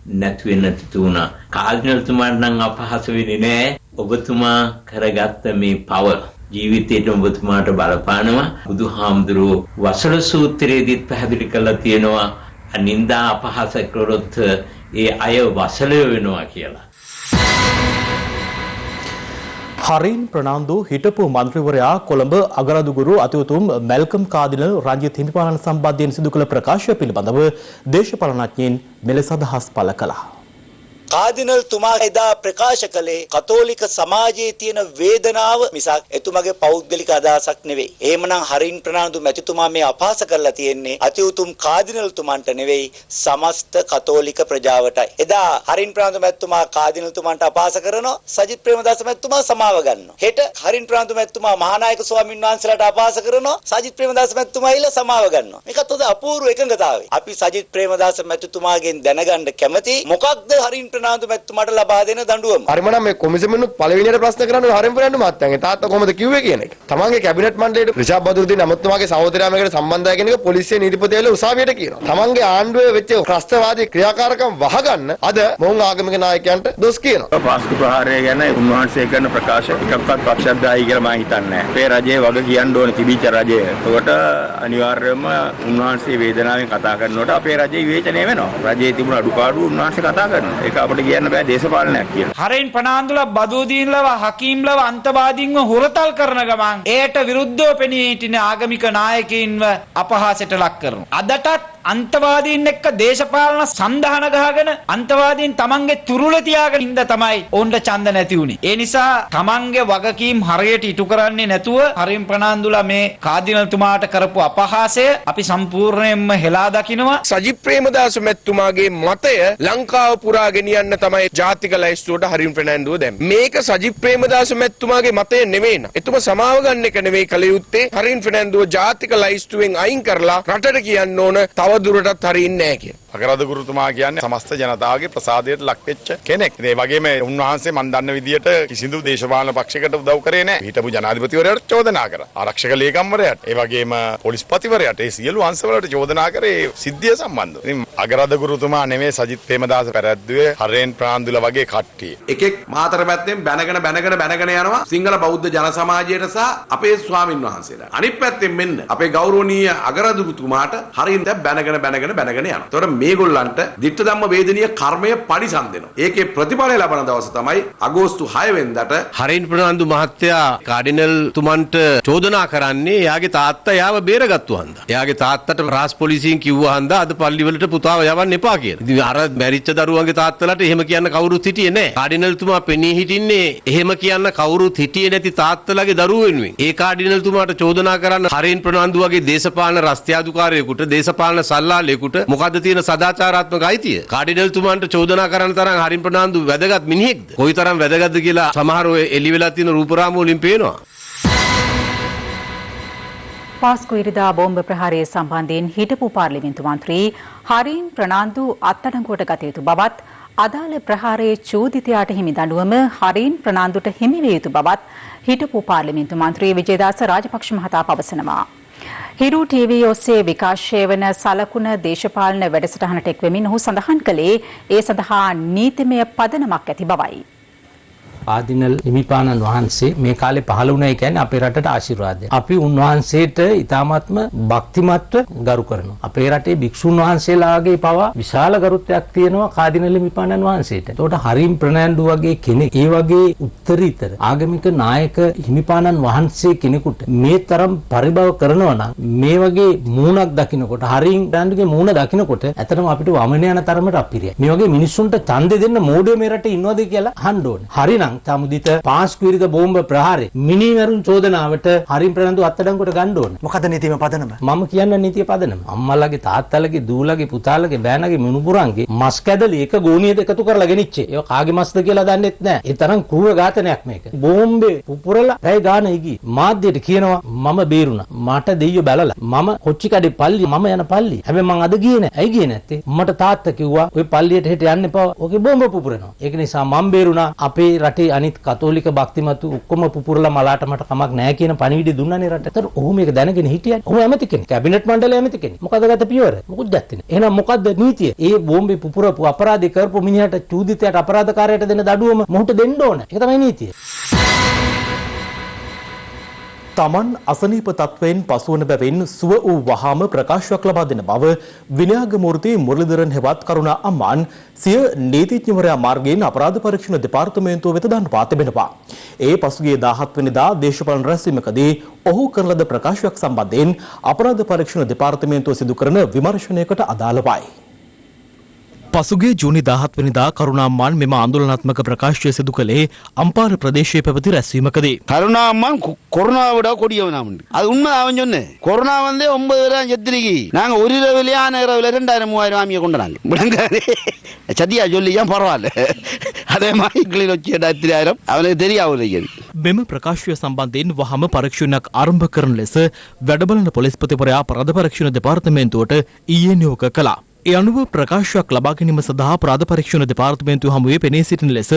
[SPEAKER 14] නැති වෙන්න තිබුණා. කාඩිනල්තුමාට නම් අපහාස වෙන්නේ නැහැ. ඔබතුමා කරගත්ත මේ පව ජීවිතයට ඔබතුමාට බලපානවා. බුදුහාමුදුරුවෝ වසල සූත්‍රයේදීත් පැහැදිලි කරලා තියෙනවා නින්දා අපහාස කරොත් ඒ අය වසලය වෙනවා කියලා.
[SPEAKER 2] හරින් ප්‍රනාන්දු හිටපු මන්ත්‍රීවරයා කොළඹ අගරදුගුරු අතිඋතුම් මැල්කම් කාදිනල් රංජිත් හිමිපාණන් සම්බන්ධයෙන් සිදු කළ ප්‍රකාශය පිළිබඳව දේශපාලනඥයින් මෙලෙස අදහස් පළ කළා.
[SPEAKER 15] කාදිනල් තුමා එදා ප්‍රකාශ කළේ කතෝලික සමාජයේ තියෙන වේදනාව මිසක් එතුමාගේ පෞද්ගලික අදහසක් නෙවෙයි. එහෙමනම් හරින් ප්‍රනාන්දු මැතිතුමා මේ අපහාස කරලා තියෙන්නේ අතිඋතුම් කාදිනල් තුමන්ට නෙවෙයි සමස්ත කතෝලික ප්‍රජාවටයි. එදා හරින් ප්‍රනාන්දු මැතිතුමා කාදිනල් තුමන්ට අපහාස කරනවා, සජිත් ප්‍රේමදාස මැතිතුමා සමාව ගන්නවා. හෙට හරින් ප්‍රනාන්දු මැතිතුමා මහානායක ස්වාමීන් වහන්සේලාට අපහාස කරනවා, සජිත් ප්‍රේමදාස මැතිතුමා ඊළ සමාව ගන්නවා. මේකත් හොඳ අපූර්ව එකඟතාවය. අපි සජිත් ප්‍රේමදාස මැතිතුමාගෙන් දැනගන්න කැමති මොකක්ද හරින් ප්‍රනාන්දු මැතිතුමාට ලබා දෙන දඬුවම.
[SPEAKER 16] හරිමනම් මේ කොමිසමෙනුත් පළවෙනියට ප්‍රශ්න කරන්නේ හරින් ප්‍රනාන්දු මහත්තයාගේ තාත්තා කොහොමද කිව්වේ කියන එක. තමන්ගේ කැබිනට් මණ්ඩලයට රිෂාඩ් බදුරුදීන් අමතුමාගේ සහෝදරයා මේකට සම්බන්ධයි කියන එක පොලිසිය නීතිපතිවරු උසාවියට කියනවා. තමන්ගේ ආණ්ඩුවේ වෙච්ච ත්‍රස්තවාදී ක්‍රියාකාරකම් වහගන්න අද මොවුන් ආගමික නායකයන්ට දොස් කියනවා.
[SPEAKER 17] පාස්කු ප්‍රහාරය ගැන උන්වහන්සේ කරන ප්‍රකාශ එකක්වත් පක්ෂද්දායි කියලා මම හිතන්නේ නැහැ. අපේ රජයේ වග කියන්න ඕනේ තිබිච්ච රජය. ඒකට අනිවාර්යයෙන්ම උන්වහන්සේ වේදනාවෙන් කතා කරනකොට අපේ රජයේ විවේචනය වෙනවා. රජයේ තිබුණ අඩුපාඩු උන්වහන්සේ කතා කරනවා. ඒක අපිට කියන්න බෑ දේශපාලනයක් කියලා.
[SPEAKER 18] හරින් ප්‍රනාන්දුලා බදූදීන්ලව හකීම්ලව අන්තවාදීන්ව හොරතල් කරන ගමන් ඒට විරුද්ධව පෙනී සිටින ආගමික නායකයින්ව අපහාසයට ලක් කරනවා. අදටත් අන්තවාදීන් එක්ක දේශපාලන සන්ධාන ගහගෙන අන්තවාදීන් තමන්ගේ තුරුල තියාගෙන ඉඳ තමයි ඔවුන්ට ඡන්ද නැති වුනේ. ඒ නිසා තමන්ගේ වගකීම් හරියට ඉටු කරන්නේ නැතුව හරින් ප්‍රනාන්දුලා මේ කාදිනල්තුමාට කරපු අපහාසය අපි සම්පූර්ණයෙන්ම හෙලා දකිනවා.
[SPEAKER 19] සජිත් ප්‍රේමදාස මැතිතුමාගේ මතය ලංකාව පුරා ගෙනියන්න තමයි ජාතික ලැයිස්තුවට හරින් ප්‍රනාන්දුව දැම්මේ. මේක සජිත් ප්‍රේමදාස මැතිතුමාගේ මතය නෙවෙයි න ะ. එතුමා සමාව ගන්න එක නෙවෙයි කල යුත්තේ. හරින් ප්‍රනාන්දුව ජාතික ලැයිස්තුවෙන් අයින් කරලා රටට කියන්න ඕන තවදුරටත් හරින්නේ නැහැ කියලා.
[SPEAKER 20] අගරාධගුරුතුමා කියන්නේ සමස්ත ජනතාවගේ ප්‍රසාදයට ලක් වෙච්ච කෙනෙක්. ඒ වගේම උන්වහන්සේ මන් දන්න විදියට කිසිදු දේශපාලන පක්ෂයකට උදව් කරේ නැහැ. හිටපු ජනාධිපතිවරයාට චෝදනා කරා. ආරක්ෂක ලේකම්වරයාට, ඒ වගේම පොලිස්පතිවරයාට, ඒ සියලු අංශවලට චෝදනා කරේ සිද්ධිය සම්බන්ධව. ඉතින් අගරාධගුරුතුමා නෙමෙයි සජිත් ප්‍රේමදාස පැරැද්දුවේ හරෙන් ප්‍රනාන්දුලා වගේ කට්ටිය.
[SPEAKER 21] එකෙක් මාතර පැත්තෙන් බැනගෙන යනවා සිංහල බෞද්ධ ජන සමාජයට සහ අපේ ස්වාමින් වහන්සේලා. අනිත් පැත්තෙන් මෙන්න අපේ ගෞරවනීය අගරාධගුරුතුමාට හරියට බැනගෙන යනවා. මේගොල්ලන්ට දිට්ඨ ධම්ම වේදනීය කර්මය පරිසම් දෙනවා. ඒකේ ප්‍රතිඵලය ලබන දවස තමයි අගෝස්තු 6 වෙනිදාට
[SPEAKER 11] හරින් ප්‍රනාන්දු මහත්තයා කාඩිනල් තුමන්ට චෝදනා කරන්නේ එයාගේ තාත්තා යාව බේරගත්තු හන්දා. එයාගේ තාත්තට රාජ් පොලිසියෙන් කිව්වා හන්දා අද පල්ලිවලට පුතාව යවන්න එපා කියලා. ඉතින් අර මැරිච්ච දරුවන්ගේ තාත්තලාට එහෙම කියන්න කවුරුත් හිටියේ නැහැ. කාඩිනල් තුමා පෙනී හිටින්නේ එහෙම කියන්න කවුරුත් හිටියේ නැති තාත්තලාගේ දරුවෝ වෙනුවෙන්. ඒ කාඩිනල් තුමාට චෝදනා කරන්න හරින් ප්‍රනාන්දු වගේ දේශපාලන රස්තියාදුකාරයෙකුට දේශපාලන සල්ලාලයෙකුට මොකද්ද තියෙන සදාචාරාත්මක අයිතිය? කාඩිනල් තුමන්ට චෝදනා කරන තරම් හරින් ප්‍රනාන්දු වැදගත් මිනිහෙක්ද? කොයිතරම් වැදගත්ද කියලා සමහර ඔය එළි වෙලා තියෙන රූපරාම වලින් පේනවා.
[SPEAKER 3] පාස්කු ඉරිදා බෝම්බ ප්‍රහාරය සම්බන්ධයෙන් හිටපු පාර්ලිමේන්තු මන්ත්‍රී හරින් ප්‍රනාන්දු අත්අඩංගුවට ගත යුතු බවත් අදාළ ප්‍රහාරයේ චෝදිතයාට හිමි දඬුවම හරින් ප්‍රනාන්දුට හිමි විය යුතු බවත් හිටපු පාර්ලිමේන්තු මන්ත්‍රී විජේදාස රාජපක්ෂ මහතා පවසනවා. හිරු ටීවී ඔස්සේ විකාශය වන සලකුණ දේශපාලන වැඩසටහනට එක්වෙමින් ඔහු සඳහන් කළේ ඒ සඳහා නීතිමය පදනමක් ඇති බවයි.
[SPEAKER 9] ආදිනල් හිමිපාණන් වහන්සේ මේ කාලේ පහළ වුණා කියන්නේ අපේ රටට ආශිර්වාදයක්. අපි උන්වහන්සේට ඊ타මාත්ම භක්තිමත්ව ගරු කරනවා. අපේ රටේ භික්ෂුන් වහන්සේලාගේ පවා විශාල ගරුත්වයක් තියෙනවා ආදිනල් හිමිපාණන් වහන්සේට. ඒකට හරින් ප්‍රනාන්දු වගේ කෙනෙක් ඒ වගේ උත්තරීතර ආගමික නායක හිමිපාණන් වහන්සේ කෙනෙකුට මේ තරම් පරිභව කරනවා නම් මේ වගේ මූණක් දකින්නකොට හරින් ප්‍රනාන්දුගේ මූණ දකින්නකොට ඇත්තටම අපිට වමන යන තරමට අපිරියයි. මේ වගේ මිනිස්සුන්ට ඡන්දෙ දෙන්න මෝඩයෝ මේ රටේ ඉන්නවද කියලා අහන්න ඕනේ. හරිනම් තමුදිත පාස්කු ඉරිදා බෝම්බ ප්‍රහාරේ මිනිමරුන් චෝදනාවට හරින් ප්‍රනාන්දු අත්අඩංගුවට ගන්න ඕනේ.
[SPEAKER 15] මොකද නීතිමය පදනම?
[SPEAKER 9] මම කියන්නේ නීතිය පදනම. අම්මලාගේ තාත්තලාගේ දූලාගේ පුතාලාගේ බෑනාගේ මුණුපුරන්ගේ මස් කැදලි එක ගෝණියට එකතු කරලා ගෙනිච්චේ. ඒක කාගේ මස්ද කියලා දන්නෙත් නැහැ. ඒ තරම් ක්‍රූර ඝාතනයක් මේක. බෝම්බේ පුපුරලා පැය ගාන ඉගි. මාධ්‍යයට කියනවා මම බේරුණා. මට දෙයියෝ බැලලා. මම කොච්චි කඩේ පල්ලි මම යන පල්ලි. හැබැයි මං අද ගියේ නැහැ. ඇයි ගියේ නැත්තේ? මට තාත්තා කිව්වා ඔය පල්ලියට හෙට යන්න එපා. ඔගේ බෝම්බ පුපුරනවා. ඒක නිසා මම බේරුණා. අපේ රටේ අනිත් කතෝලික භක්තිමතු ඔක්කොම පුපුරලා මලාට මට කමක් නැහැ කියන පණිවිඩය දුන්නානේ රට. ඒතර ඔහු මේක දැනගෙන හිටියනේ. ඔහු ඇමති කෙනෙක්. කැබිනට් මණ්ඩලයේ ඇමති කෙනෙක්. මොකද ගත පියවර? මොකුත් දැත්තේ නැහැ. එහෙනම් මොකද්ද නීතිය? ඒ බෝම්බේ පුපුරපු අපරාධي කරපු මිනිහට චූදිතයට අපරාධකාරයට දෙන දඩුවම මොහුට දෙන්න ඕන. ඒක තමයි නීතිය.
[SPEAKER 2] තමන් අසනීප තත්වයෙන් පසුවන බැවින් සුව වූ වහාම ප්‍රකාශයක් ලබා දෙන බව විනයාගමූර්ති මුරලිදරන් හෙවත් කරුණා අම්මාන් සිය නීතිඥවරයා මාර්ගයෙන් අපරාධ පරීක්ෂණ දෙපාර්තමේන්තුව වෙත දන්වා තිබෙනවා. ඒ පසුගිය 17 වෙනිදා දේශපාලන රැස්වීමකදී ඔහු කරන ලද ප්‍රකාශයක් සම්බන්ධයෙන් අපරාධ පරීක්ෂණ දෙපාර්තමේන්තුව සිදු කරන විමර්ශනයකට අදාළවයි. පසුගිය ජූනි 17 වෙනිදා කරුණාම්මාන් මෙම ආందోලනාත්මක ප්‍රකාශය සිදු කළේ අම්පාර ප්‍රදේශයේ පැවති රැස්වීමකදී.
[SPEAKER 1] கருணாம்மான் கொரோனாவோட கொடியவனாம் அது உண்மை அவன் சொன்னேன். கொரோனா வந்து 9,000 செத்துருக்கி நாங்க ஒரு இரவுலயா இரவுல 2,000-3,000 ஆமிய கொண்டாங்க சதியா சொல்லி ஏன் பரவாயில்ல அதே மாதிரி கிளியில் வச்சு 3,000 அவனுக்கு தெரியாது.
[SPEAKER 2] මෙම ප්‍රකාශය සම්බන්ධයෙන් වහම පරීක්ෂණයක් ආරම්භ කරන ලෙස වැඩබලන පොලිස්පතිවරයා අපරාධ පරීක්ෂණ දෙපාර්තමේන්තුවට ඊයේ නියෝග කළා. ඒ අනුව ප්‍රකාශයක් ලබා ගැනීම සඳහා අපරාධ පරීක්ෂණ දෙපාර්තමේන්තුව හමුවේ පෙනී සිටින ලෙස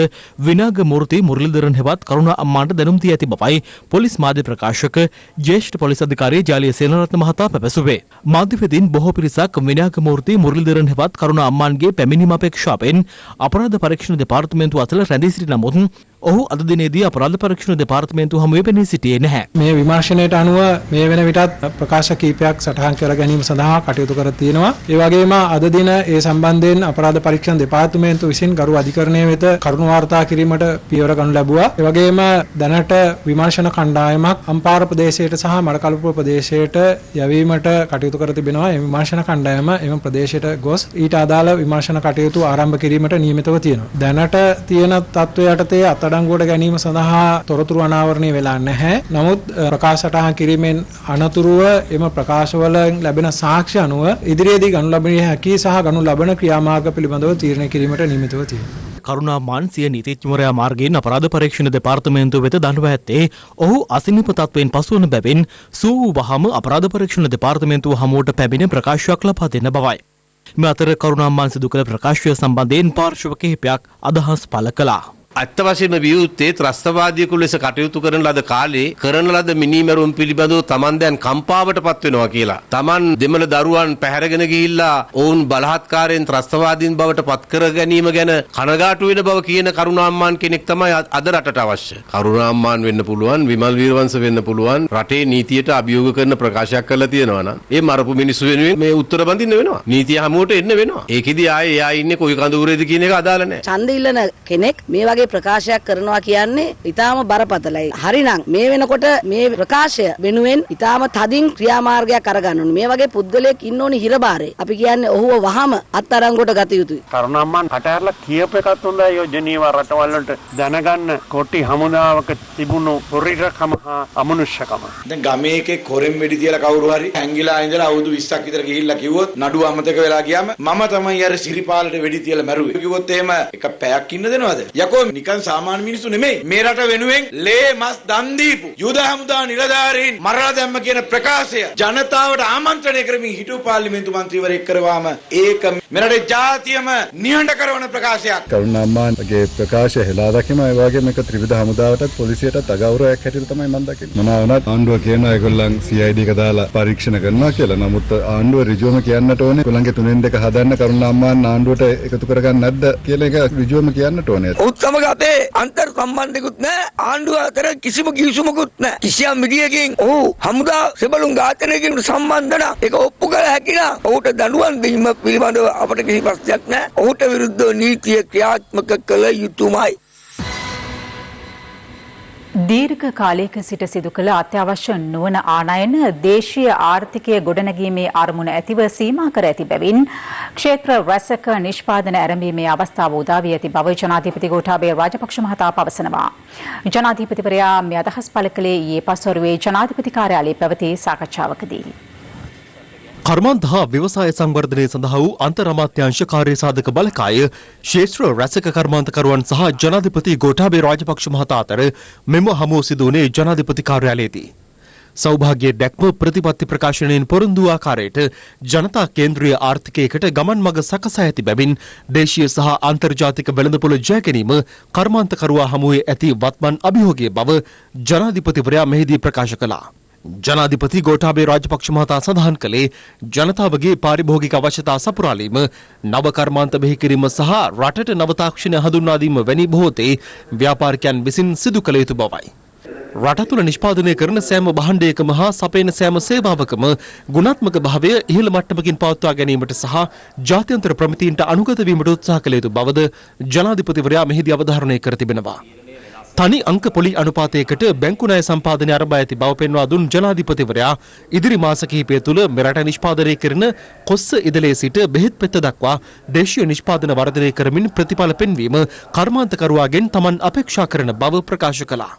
[SPEAKER 2] විනාග මූර්ති මුරලිදරන් හෙවත් කරුණා අම්මාන්ට දැනුම් දී ඇති බවයි පොලිස් මාධ්‍ය ප්‍රකාශක ජ්‍යෙෂ්ඨ පොලිස් අධිකාරී ජාලිය සේනරත්න මහතා පැවසුවේ. මාධ්‍යවේදීන් බොහෝ පිරිසක් විනාග මූර්ති මුරලිදරන් හෙවත් කරුණා අම්මාන්ගේ පැමිණීම අපේක්ෂාවෙන් අපරාධ පරීක්ෂණ දෙපාර්තමේන්තුව අතර රැඳී සිටින නමුත් ඔහු අද දිනේදී අපරාධ පරීක්ෂණ දෙපාර්තමේන්තුව හමුවේ පෙනී සිටියේ නැහැ.
[SPEAKER 22] මේ විමර්ශනයට අනුව මේ වෙන විටත් ප්‍රකාශ කීපයක් සටහන් කර ගැනීම සඳහා කටයුතු කර තියෙනවා. ඒ වගේම අද දින ඒ සම්බන්ධයෙන් අපරාධ පරීක්ෂණ දෙපාර්තමේන්තුව විසින් ගරු අධිකරණය වෙත කරුණු වාර්තා කිරීමට පියවර ගනු ලැබුවා. ඒ වගේම දැනට විමර්ශන කණ්ඩායමක් අම්පාර ප්‍රදේශයට සහ මඩකලපුව ප්‍රදේශයට යැවීමට කටයුතු කර තිබෙනවා. මේ විමර්ශන කණ්ඩායම එම ප්‍රදේශයට ගොස් ඊට අදාළ විමර්ශන කටයුතු ආරම්භ කිරීමට නියමිතව තියෙනවා. දැනට තියෙන තත්ත්වය යටතේ අත්අඩංගුවට ගැනීම සඳහා තොරතුරු අනාවරණය වෙලා නැහැ. නමුත් ප්‍රකාශ සටහන් කිරීමෙන් අනතුරුව එම ප්‍රකාශවල ලැබෙන සාක්ෂි අනුව ඉදිරියේදී ගනු ලබන හැකි සහ ගනු ලබන ක්‍රියාමාර්ග පිළිබඳව තීරණය කිරීමට නියමිතව තියෙනවා.
[SPEAKER 2] කරුණාමාන් සිය නීතිඥවරයා මාර්ගයෙන් අපරාධ පරීක්ෂණ දෙපාර්තමේන්තුව වෙත දඬුවම් ඇත්තේ ඔහු අසනීප තත්වයෙන් පසුවන බැවින් සූ වහම අපරාධ පරීක්ෂණ දෙපාර්තමේන්තුව හමුවට පැමිණ ප්‍රකාශයක් ලබා දෙන බවයි. මේ අතර කරුණාමාන් සිදු කළ ප්‍රකාශය සම්බන්ධයෙන් පාර්ශ්ව කිහිපයක් අදහස් පළ කළා.
[SPEAKER 23] අත්ත වශයෙන්ම වියුත්තේ ත්‍රස්තවාදියෙකු ලෙස කටයුතු කරන ලද කාලේ කරන ලද මිනීමැරුම් පිළිබඳව Taman දැන් කම්පාවටපත් වෙනවා කියලා. Taman දෙමළ දරුවන් පැහැරගෙන ගිහිල්ලා ඔවුන් බලහත්කාරයෙන් ත්‍රස්තවාදීන් බවට පත් කර ගැනීම ගැන කනගාටු වෙන බව කියන කරුණාම්මාන් කෙනෙක් තමයි අද රටට අවශ්‍ය. කරුණාම්මාන් වෙන්න පුළුවන්, විමල් වීරවංශ වෙන්න පුළුවන්. රටේ නීතියට අභියෝග කරන ප්‍රකාශයක් කරලා තියෙනවා නම් ඒ මරපු මිනිස්සු වෙනුවෙන් මේ උත්තර බඳින්න වෙනවා. නීතිය හමුවට එන්න වෙනවා. ඒකෙදි ආයේ එයා ඉන්නේ කොයි කඳවුරේද කියන එක අදාළ නැහැ.
[SPEAKER 24] ඡන්ද ඉල්ලන කෙනෙක් මේ වගේ ප්‍රකාශයක් කරනවා කියන්නේ ඊටාම බරපතලයි. හරිනම් මේ වෙනකොට මේ ප්‍රකාශය වෙනුවෙන් ඊටාම තදින් ක්‍රියාමාර්ගයක් අරගන්න ඕනේ. මේ වගේ පුද්ගලයෙක් ඉන්න ඕනි හිරබාරේ. අපි කියන්නේ ඔහුව වහම අත්අඩංගුවට ගත යුතුයි.
[SPEAKER 25] කරුණාම්මාන් කටහැරලා කියප එකත් හොඳයි. යෝජනීය රටවල් වලට දැනගන්න කොටි හමුදාවක තිබුණු පොරිරකම හා අමනුෂ්‍යකම.
[SPEAKER 6] දැන් ගමේ එකේ කොරෙන් වෙඩි තියලා කවුරු හරි හැංගිලා ඉඳලා අවුරුදු 20ක් විතර ගිහිල්ලා කිව්වොත් නඩුව අමතක වෙලා ගියාම මම තමයි අර සිරිපාලට වෙඩි තියලා මැරුවේ. කිව්වොත් එහෙම එක පැයක් ඉන්න දෙනවද? යකෝ නිකන් සාමාන්‍ය මිනිස්සු නෙමෙයි. මේ රට වෙනුවෙන් ලේ මස් දන් දීපු යුද හමුදා නිලධාරීන් මරලා දැම්ම කියන ප්‍රකාශය ජනතාවට ආමන්ත්‍රණය කරමින් හිටපු පාර්ලිමේන්තු මන්ත්‍රීවරයෙක් කරවාම ඒක මෙරටේ ජාතියම නිහඬ කරන ප්‍රකාශයක්.
[SPEAKER 26] කරුණාම්මාන්ගේ ප්‍රකාශය හෙලා දැකීම ඒ වගේම එක ත්‍රිවිධ හමුදාවටත් පොලිසියටත් අගෞරවයක් හැටියට තමයි මම දකින්නේ. මොනවා වුණත් ආණ්ඩුව කියනවා ඒගොල්ලන් CID එක දාලා පරීක්ෂණ කරනවා කියලා. නමුත් ආණ්ඩුව ඍජුවම කියන්නට ඕනේ ඒගොල්ලන්ගේ තුනෙන් දෙක හදන්න කරුණාම්මාන් ආණ්ඩුවට එකතු කරගන්න නැද්ද කියලා එක ඍජුවම කියන්නට ඕනේ.
[SPEAKER 27] උත්සමක අපේ අන්තර් සම්බන්ධිකුත් නැහැ. ආණ්ඩුව අතර කිසිම කිවිසුමකුත් නැහැ. කිසියම් විදියකින් ඔහු හමුදා සෙබළුන් ඝාතනයකින් සම්බන්ධ නම් ඒක ඔප්පු කළ හැකි නම් ඔහුට දඬුවම් දීම පිළිබඳව අපට කිසි ප්‍රශ්නයක් නැහැ. ඔහුට විරුද්ධව නීතිය ක්‍රියාත්මක කළ යුතුමයි.
[SPEAKER 3] දීර්ඝ කාලයක සිට සිදු කළ අත්‍යවශ්‍ය නොවන ආනයන දේශීය ආර්ථිකය ගොඩනැගීමේ අරමුණ ඇතිව සීමා කර ඇති බැවින් ක්ෂේත්‍ර රැසක නිෂ්පාදන ආරම්භීමේ අවස්ථාව උදා වී ඇති බව ජනාධිපති ගෝඨාභය රාජපක්ෂ මහතා පවසනවා. ජනාධිපතිවරයා මේ අදහස් පළ කළේ ඊයේ පස්වරුවේ ජනාධිපති කාර්යාලයේ පැවති සාකච්ඡාවකදී.
[SPEAKER 2] කර්මාන්ත හා ව්‍යවසාය සංවර්ධනය සඳහා වූ අන්තර් අමාත්‍යාංශ කාර්ය සාධක බලකාය ශේෂ්ත්‍ර රැසක කර්මාන්තකරුවන් සහ ජනාධිපති ගෝඨාභය රාජපක්ෂ මහතා අතර මෙම හමුව සිදු වුණේ ජනාධිපති කාර්යාලයේදී. සෞභාග්‍ය දැක්ම ප්‍රතිපත්ති ප්‍රකාශනයෙන් පොරොන්දු ආකාරයට ජනතා කේන්ද්‍රීය ආර්ථිකයකට ගමන් මඟ සකසා ඇති බැවින් දේශීය සහ අන්තර්ජාතික වෙළඳපොළ ජය ගැනීම කර්මාන්තකරුවා හමුවේ ඇති වත්මන් අභියෝගයේ බව ජනාධිපතිවරයා මෙහිදී ප්‍රකාශ කළා. ජනාධිපති ගෝඨාභය රාජපක්ෂ මහතා සඳහන් කළේ ජනතාවගේ පාරිභෝගික අවශ්‍යතා සපුරාලීම නව කර්මාන්ත බිහි කිරීම සහ රටට නව තාක්ෂණය හඳුන්වා දීම වැනි බොහෝතේ ව්‍යාපාරිකයන් විසින් සිදු කළ යුතු බවයි. රට තුළ නිෂ්පාදනය කරන සෑම භාණ්ඩයකම හා සපයන සෑම සේවාවකම ගුණාත්මක භාවය ඉහළ මට්ටමකින් පවත්වා ගැනීමට සහ ජාත්‍යන්තර ප්‍රමිතීන්ට අනුගත වීමට උත්සාහ කළ යුතු බවද ජනාධිපතිවරයා මෙහිදී අවධාරණය කර තිබෙනවා.
[SPEAKER 4] තනි අංක පොලි අනුපාතයකට බැංකු ණය සම්පාදනය ආරම්භ ඇති බව පෙන්වා දුන් ජනාධිපතිවරයා ඉදිරි මාස කිහිපය තුළ මෙරට නිෂ්පාදනය කරන කොස්ස ඉදලේ සිට බෙහෙත් පෙත්ත දක්වා දේශීය නිෂ්පාදන වර්ධනය කරමින් ප්‍රතිඵල පෙන්වීම කර්මාන්තකරුවාගෙන් තමන් අපේක්ෂා කරන බව ප්‍රකාශ කළා.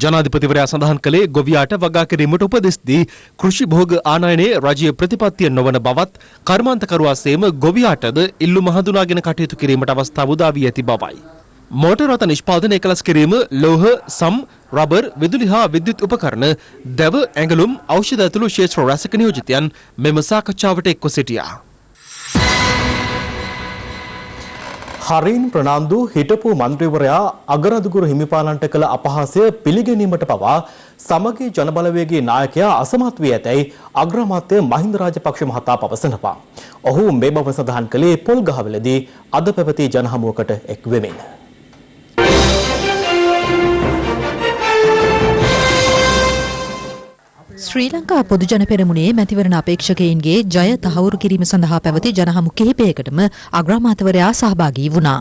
[SPEAKER 4] ජනාධිපතිවරයා සඳහන් කළේ ගොවියාට වගා කිරීමට උපදෙස් දී කෘෂි භෝග ආනයනයේ රජීය ප්‍රතිපත්තිය නොවන බවත් කර්මාන්තකරුවා සේම ගොවියාටද ඉල්ලුම හඳුනාගෙන කටයුතු කිරීමට අවස්ථාව උදා වී ඇති බවයි. මෝටර් රථ නිෂ්පාදනය එකලස් කිරීම, ලෝහ, සම්, රබර්, විදුලි හා විද්‍යුත් උපකරණ, දැව, ඇඟලුම්, ඖෂධ ඇතුළු ක්ෂේත්‍ර රැසක නියෝජිතයන් මෙම සාකච්ඡාවට එක්ව සිටියා.
[SPEAKER 2] හරින් ප්‍රනාන්දු හිටපු මන්ත්‍රීවරයා අගරදුගුරු හිමිපාලන්ට කළ අපහාසය පිළිගැනීමට පවා සමගී ජනබලවේගයේ නායකයා අසමත් වී ඇතැයි අග්‍රාමාත්‍ය මහින්ද රාජපක්ෂ මහතා පවසනවා. ඔහු මේ බව සඳහන් කළේ පොල්ගහවෙලදී අද පැවති ජනහමුවකට එක් වෙමින්.
[SPEAKER 5] ශ්‍රී ලංකා පොදුජන පෙරමුණේ මැතිවරණ අපේක්ෂකයින්ගේ ජය තහවුරු කිරීම සඳහා පැවති ජනහමු කිහිපයකටම අග්‍රාමාත්‍යවරයා සහභාගී වුණා.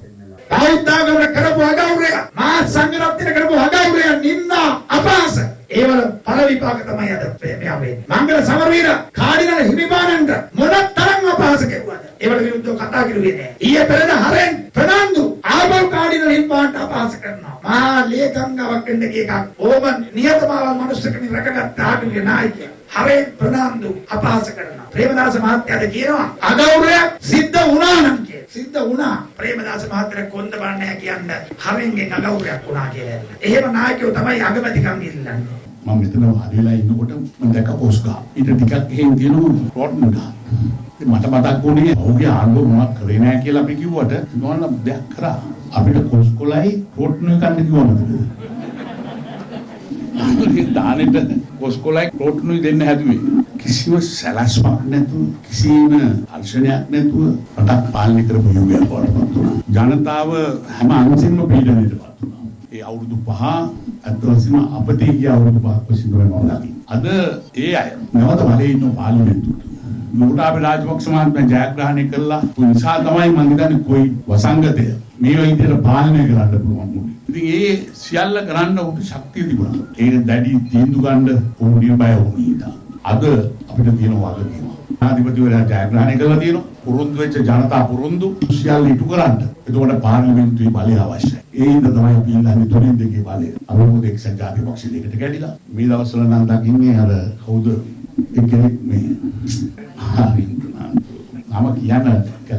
[SPEAKER 7] බෞද්ධාගමන කරපු අගෞරවය, මා සංඝරත්නය කරපු අගෞරවය, නින්දා, අපහාස ඒවල පළ විපාක තමයි අද මෙයා වෙන්නේ. මංගල සමරවීර කාඩිනල් හිමිපාණන්ට මොන තරම් අපහාස කෙරුවද? ඒවල විරුද්ධව කතා කරුවේ නෑ. ඊයේ පෙරේද හරෙන් ප්‍රනාන්දු ආබල් කාඩිනල් හිමිපාණන්ට අපහාස කරනවා. මා ලේකංගාවක් වෙන්න එකක්. ඕම නියතමාව මනුස්සකමින් රැකගත් ආගමික නායකයා හරෙන් ප්‍රනාන්දු අපහාස කරනවා. ප්‍රේමදාස මහත්තයාද කියනවා අගෞරවයක් සිද්ධ වුණා නම් කිය. සිද්ධ වුණා. ප්‍රේමදාස මහත්තයා කොන්ද බලන්න නැහැ කියන්නේ හරෙන්ගෙන් අගෞරවයක් වුණා කියලා. එහෙම නායකයෝ තමයි අගමැතිකම් ඉල්ලන්නේ.
[SPEAKER 8] මම මෙතන වාඩිලා ඉන්නකොට මම දැක්ක පොස්ට් ගහ. ඊට ටිකක් එහෙන් තියෙනවා රෝට්න ගහ. මට මතක් වුණේ ඔහුගේ ආණ්ඩුව මොනවද කරේ නැහැ කියලා අපි කිව්වට මොනවා දෙයක් කරා. අපිට කොස්කොලයි රෝට්න කන්න කිව්වමද? දානෙට කොස්කොලයි රෝට්නුයි දෙන්න හැදුවේ. කිසිම සැලැස්මක් නැතුව, කිසිම අර්ශනයක් නැතුව රටක් පාලනය කරපු යුගයක් වඩපත් වුණා. ජනතාව හැම අංශින්ම පීඩනයටපත් වුණා. ඒ අවුරුදු 5 අත්වසින අපතේ ගිය අවුරුදු 5ක් වශයෙන් තමයි මම දකින්නේ. අද ඒ අය නැවත බලේ ඉන්න පාර්ලිමේන්තුවට ගෝඨාභය රාජපක්ෂ මහත්මයා ජයග්‍රහණය කළා. ඒ නිසා තමයි මම හිතන්නේ කොයි වසංගතය මේ විදිහට පාලනය කරන්න පුළුවන් වුණේ. ඉතින් ඒ සියල්ල කරන්න උට ශක්තිය තිබුණා. ඒක දැඩි තීන්දුව ගන්න උන් නිර්භය වුණා. අද අපිට තියෙන වගකීම. ආධිපතිවරයා ජයග්‍රහණය කළා තියෙනවා. පුරුදු වෙච්ච ජනතා පුරුදු සියල්ල ඉටු කරන්න. එතකොට පාර්ලිමේන්තුවේ බලය අවශ්‍යයි. ඒ හින්දා තමයි අපි ඉල්ලන්නේ තුලින් දෙකේ බලය. අනුමෝද එක්සත් ජාතික පක්ෂ දෙකට ගැටිලා. මේ දවස්වල නම් දකින්නේ අර කවුද එක්කෙනෙක් මේ නම කියන්න